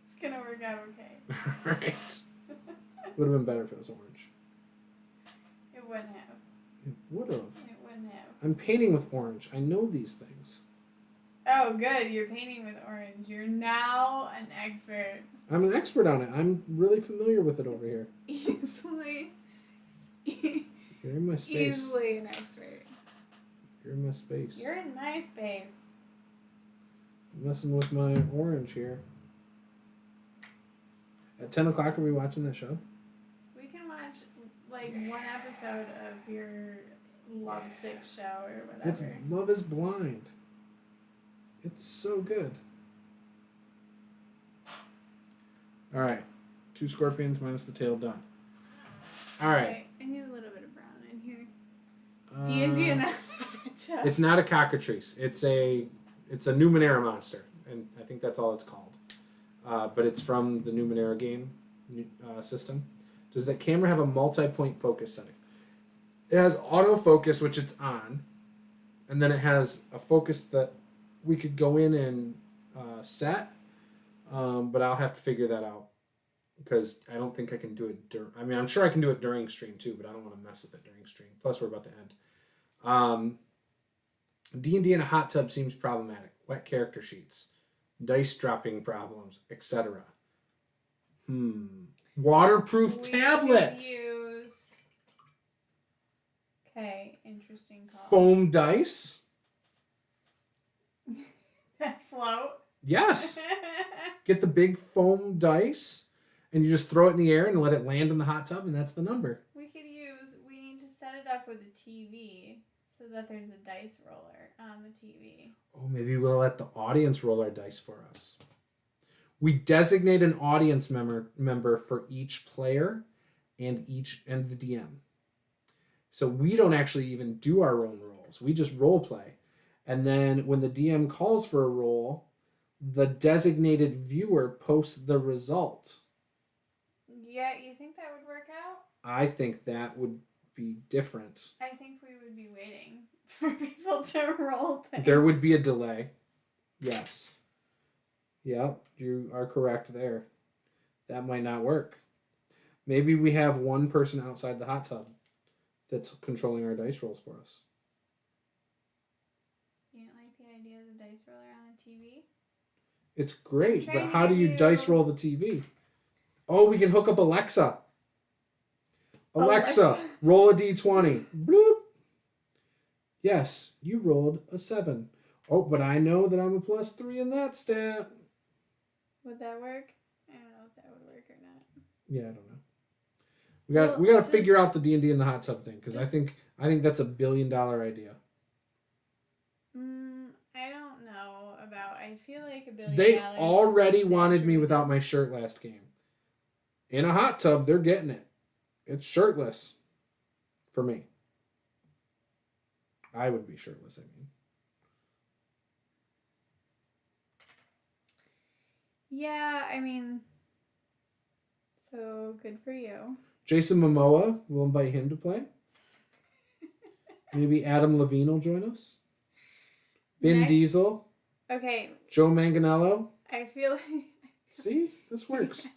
It's gonna work out okay. Right. Would have been better if it was orange. It wouldn't have. It would have. It wouldn't have. I'm painting with orange. I know these things. Oh, good. You're painting with orange. You're now an expert. I'm an expert on it. I'm really familiar with it over here. Easily. You're in my space. Easily an expert. You're in my space. You're in my space. I'm messing with my orange here. At 10 o'clock, are we watching that show? We can watch like one episode of your lovesick show or It's whatever. Love is Blind. It's so good. All right. 2 scorpions minus the tail done. All right. Okay, I need a little bit of brown in here. D&D and It's not a cockatrice. It's a Numenera monster, and I think that's all it's called. But it's from the Numenera game system. Does that camera have a multi-point focus setting? It has autofocus, which it's on, and then it has a focus that we could go in and set, but I'll have to figure that out because I don't think I can do it I'm sure I can do it during stream too, but I don't want to mess with it during stream. Plus, we're about to end. D&D in a hot tub seems problematic. Wet character sheets, dice dropping problems, etc. Waterproof tablets. Okay, interesting call. Foam dice. That float. Yes. Get the big foam dice, and you just throw it in the air and let it land in the hot tub, and that's the number. We need to set it up with a TV so that there's a dice roller on the TV. Oh, maybe we'll let the audience roll our dice for us. We designate an audience member for each player and the DM. So we don't actually even do our own rolls. We just role play. And then when the DM calls for a roll, the designated viewer posts the result. Yeah, you think that would work out? I think that would be different. I think we would be waiting for people to roll things. There would be a delay. Yes. Yep, you are correct there. That might not work. Maybe we have one person outside the hot tub that's controlling our dice rolls for us. You don't like the idea of the dice roller on the TV? It's great, but how do you dice roll the TV? Oh, we can hook up Alexa. Alexa, roll a d20. Bloop. Yes, you rolled a 7. Oh, but I know that I'm a +3 in that stat. Would that work? I don't know if that would work or not. Yeah, I don't know. We got to figure out the D&D in the hot tub thing because I think that's $1 billion idea. I don't know about. I feel like $1 billion. They already wanted me without my shirt last game. In a hot tub, they're getting it. It's shirtless for me. I would be shirtless, I mean. Yeah, I mean, so good for you. Jason Momoa, we'll invite him to play. Maybe Adam Levine will join us. Vin Diesel. Okay. Joe Manganiello. I feel like... See? This works.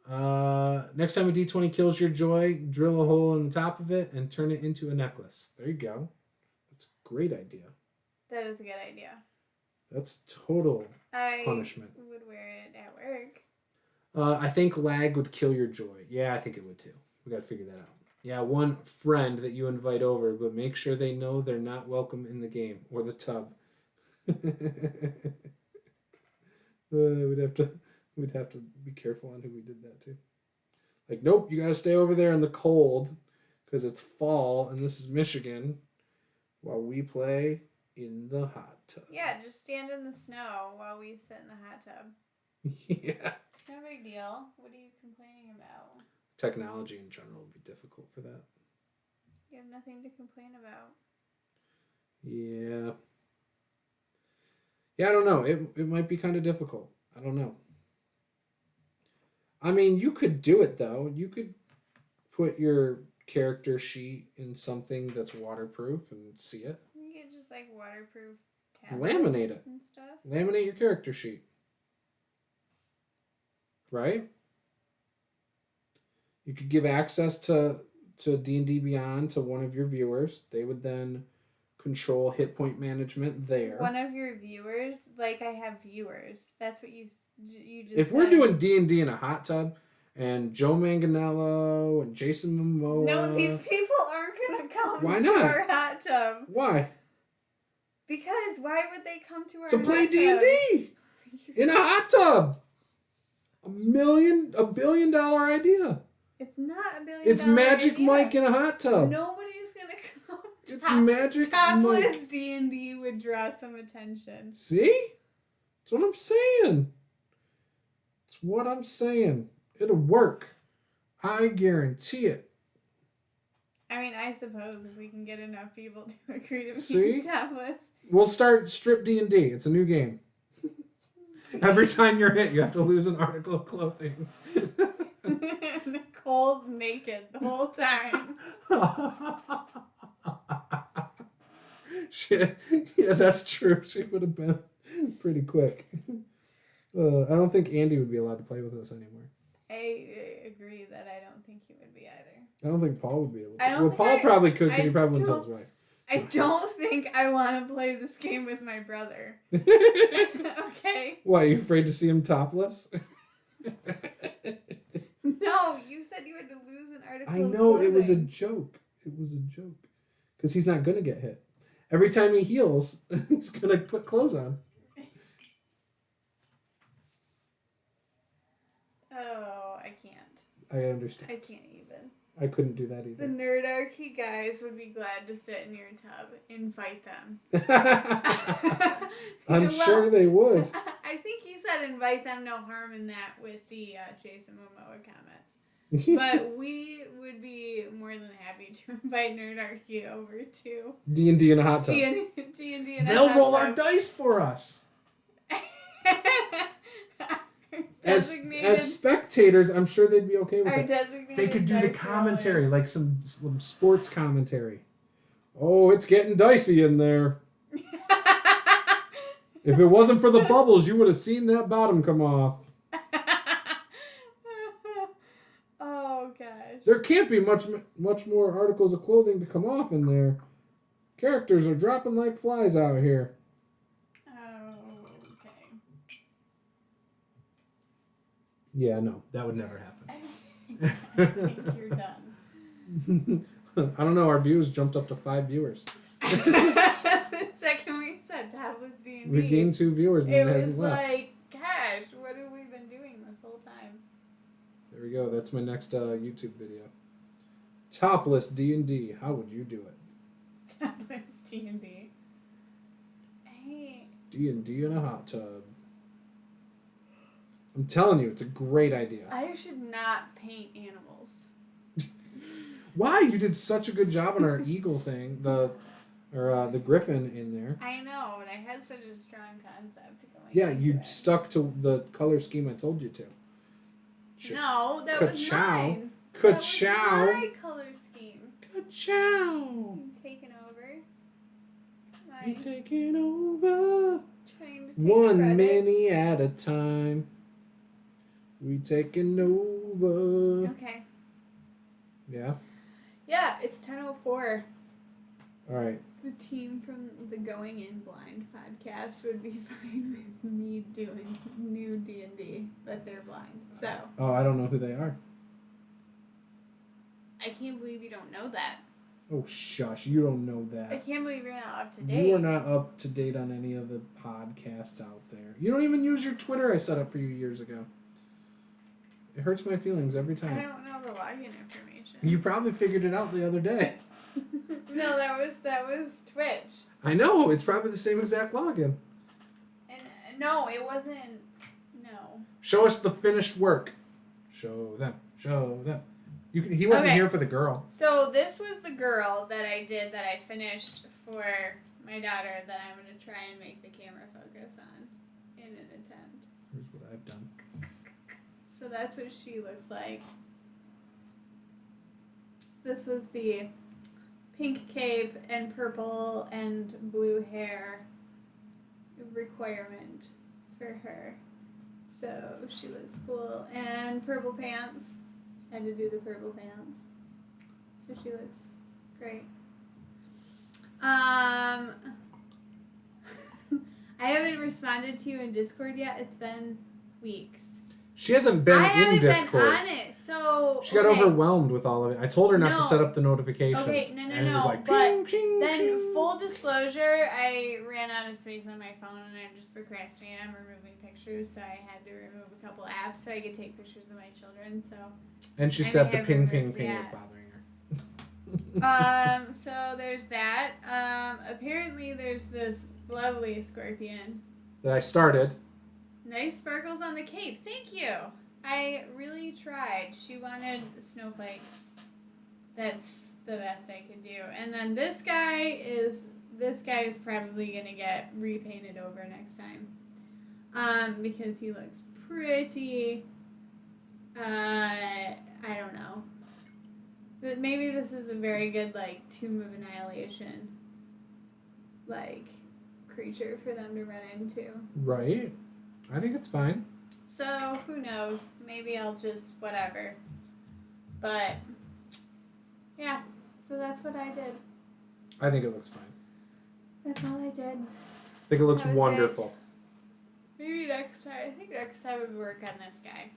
Next time a D20 kills your joy, drill a hole in the top of it and turn it into a necklace. There you go. That's a great idea. That is a good idea. That's total punishment. I would wear it at work. I think lag would kill your joy. Yeah, I think it would too. We got to figure that out. Yeah, one friend that you invite over, but make sure they know they're not welcome in the game or the tub. We'd have to be careful on who we did that to. Like, nope, you got to stay over there in the cold because it's fall and this is Michigan while we play in the hot tub. Yeah, just stand in the snow while we sit in the hot tub. Yeah. It's no big deal. What are you complaining about? Technology in general would be difficult for that. You have nothing to complain about. Yeah. Yeah, I don't know. It might be kind of difficult. I don't know. I mean, you could do it, though. You could put your character sheet in something that's waterproof and see it. You get just, like, waterproof tablets. Laminate it. And stuff. Laminate your character sheet. Right? You could give access to D&D Beyond to one of your viewers. They would then control hit point management there. One of your viewers? Like, I have viewers. That's what you just If said. we're doing D&D in a hot tub and Joe Manganiello and Jason Momoa... No, these people aren't going to come Why to not? our hot tub. Why? Because why would they come to our To hot play tub? D&D in a hot tub. $1 billion idea. It's not $1 billion. It's Magic idea. Mike in a hot tub. Nobody's gonna come. It's Magic Topless Mike. D&D would draw some attention. See? That's what I'm saying. It's what I'm saying. It'll work. I guarantee it. I mean, I suppose if we can get enough people to agree to See? be topless. We'll start Strip D&D. It's a new game. Every time you're hit, you have to lose an article of clothing. Nicole's naked the whole time. Shit. Yeah, that's true. She would have been pretty quick. I don't think Andy would be allowed to play with us anymore. I agree that I don't think he would be either. I don't think Paul would be able to. I don't Well, think Paul probably could because he probably wouldn't tell don't- his wife. I don't think I want to play this game with my brother. Okay? Why, are you afraid to see him topless? No, you said you had to lose an article. I of know, it was a clothing. joke. It was a joke. Because he's not going to get hit. Every time he heals, he's going to put clothes on. Oh, I can't. I understand. I can't even. I couldn't do that The either. Nerdarchy guys would be glad to sit in your tub. Invite them. I'm Well, sure they would. I think you said invite them, no harm in that with the Jason Momoa comments. But we would be more than happy to invite Nerdarchy over to D&D in a hot tub. D&D and They'll roll our dice for us. As spectators, I'm sure they'd be okay with our it. designated They could do the dice commentary, rollers. like some sports commentary. Oh, it's getting dicey in there. If it wasn't for the bubbles, you would have seen that bottom come off. Oh gosh. There can't be much more articles of clothing to come off in there. Characters are dropping like flies out here. Okay. Yeah, no, that would never happen. I think you're done. I don't know, our views jumped up to 5 viewers. The second we said Tabletop D&D, We gained 2 viewers and it it was hasn't left. like, gosh, what have we been doing this whole time? There we go, that's my next YouTube video. Topless D&D, how would you do it? Tabletop D&D. Hey. D&D in a hot tub. I'm telling you, it's a great idea. I should not paint animals. Why? You did such a good job on our eagle thing, the griffin in there. I know, but I had such a strong concept going. Yeah, into you it. stuck to the color scheme I told you to. No, that was Ka-chow. mine. Ka-chow. That was my color scheme. Ka-chow. I'm taking over. I'm taking over. Trying to take One credit. mini at a time. We taking over. Okay. Yeah? Yeah, it's 10:04. All right. The team from the Going In Blind podcast would be fine with me doing new D&D, but they're blind. So, Oh, I don't know who they are. I can't believe you don't know that. Oh, shush. You don't know I that. can't believe you're not up to date. You are not up to date on any of the podcasts out there. You don't even use your Twitter I set up for you years ago. It hurts my feelings every I time. don't know the login information. You probably figured it out the other day. No, that was Twitch. I know. It's probably the same exact login. And no, it wasn't. No. Show us the finished work. Show them. Show them. He wasn't Okay. here for the girl. So this was the girl that I did that I finished for my daughter that I'm going to try and make the camera focus on in an attempt. Here's what I've done. So that's what she looks like. This was the pink cape and purple and blue hair requirement for her. So she looks cool. And purple pants. Had to do the purple pants. So she looks great. I haven't responded to you in Discord yet. It's been weeks. She hasn't been in Discord. Been on it, so she got overwhelmed with all of it. I told her not to set up the notifications. Okay, no. And it was like, but ping, then, ping. full disclosure, I ran out of space on my phone, and I'm just procrastinating on removing pictures, so I had to remove a couple apps so I could take pictures of my children. So. And she said the ping was bothering her. So there's that. Apparently there's this lovely scorpion that I started. Nice sparkles on the cape. Thank you. I really tried. She wanted snowflakes. That's the best I could do. And then this guy is probably gonna get repainted over next time. Because he looks pretty. I don't know. But maybe this is a very good Tomb of Annihilation creature for them to run into. Right. I think it's fine. So, who knows? Maybe I'll just whatever. But, yeah. So that's what I did. I think it looks fine. That's all I did. I think it looks wonderful. Maybe next time. I think next time we work on this guy.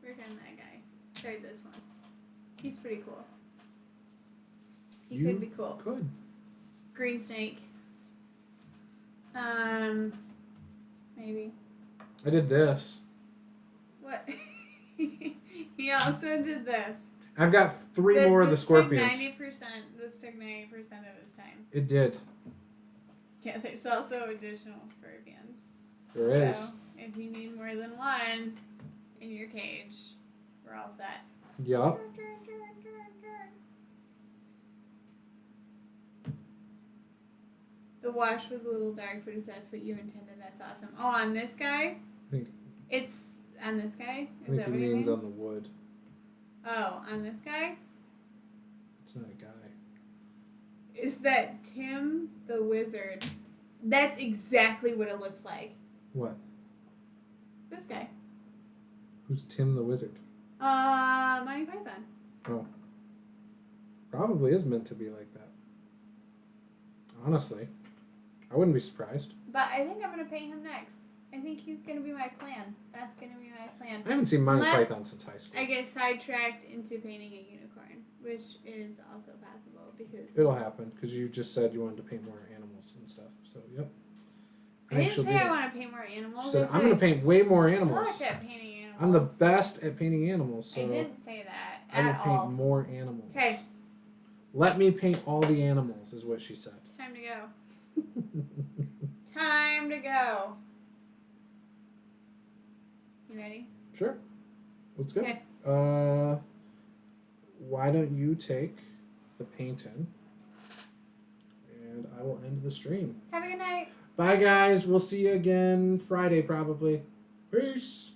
Work on that guy. Start this one. He's pretty cool. He could be cool. Could. Green snake. Maybe. I did this. What? He also did this. I've got three more of the scorpions. This took 90% of his time. It did. Yeah, there's also additional scorpions. There is. So, if you need more than one in your cage, we're all set. Yup. The wash was a little dark, but if that's what you intended, that's awesome. Oh, on this guy? It's on this guy? Is that what he means? on the wood. Oh, on this guy? It's not a guy. Is that Tim the Wizard? That's exactly what it looks like. What? This guy. Who's Tim the Wizard? Monty Python. Oh. Probably is meant to be like that. Honestly. I wouldn't be surprised. But I think I'm going to paint him next. I think he's going to be my plan. That's going to be my plan. I haven't seen Monty Python since high school. I get sidetracked into painting a unicorn, which is also possible because... It'll happen, because you just said you wanted to paint more animals and stuff. So, yep. I didn't say I want to paint more animals. She said, I'm going to paint way more animals. Suck at painting animals. I'm the best at painting animals, so... I didn't say that I will paint more animals. Okay. Let me paint all the animals, is what she said. Time to go. Time to go. You ready? Sure. Let's go. Okay. Why don't you take the painting, and I will end the stream. Have a good night. Bye, guys. We'll see you again Friday, probably. Peace.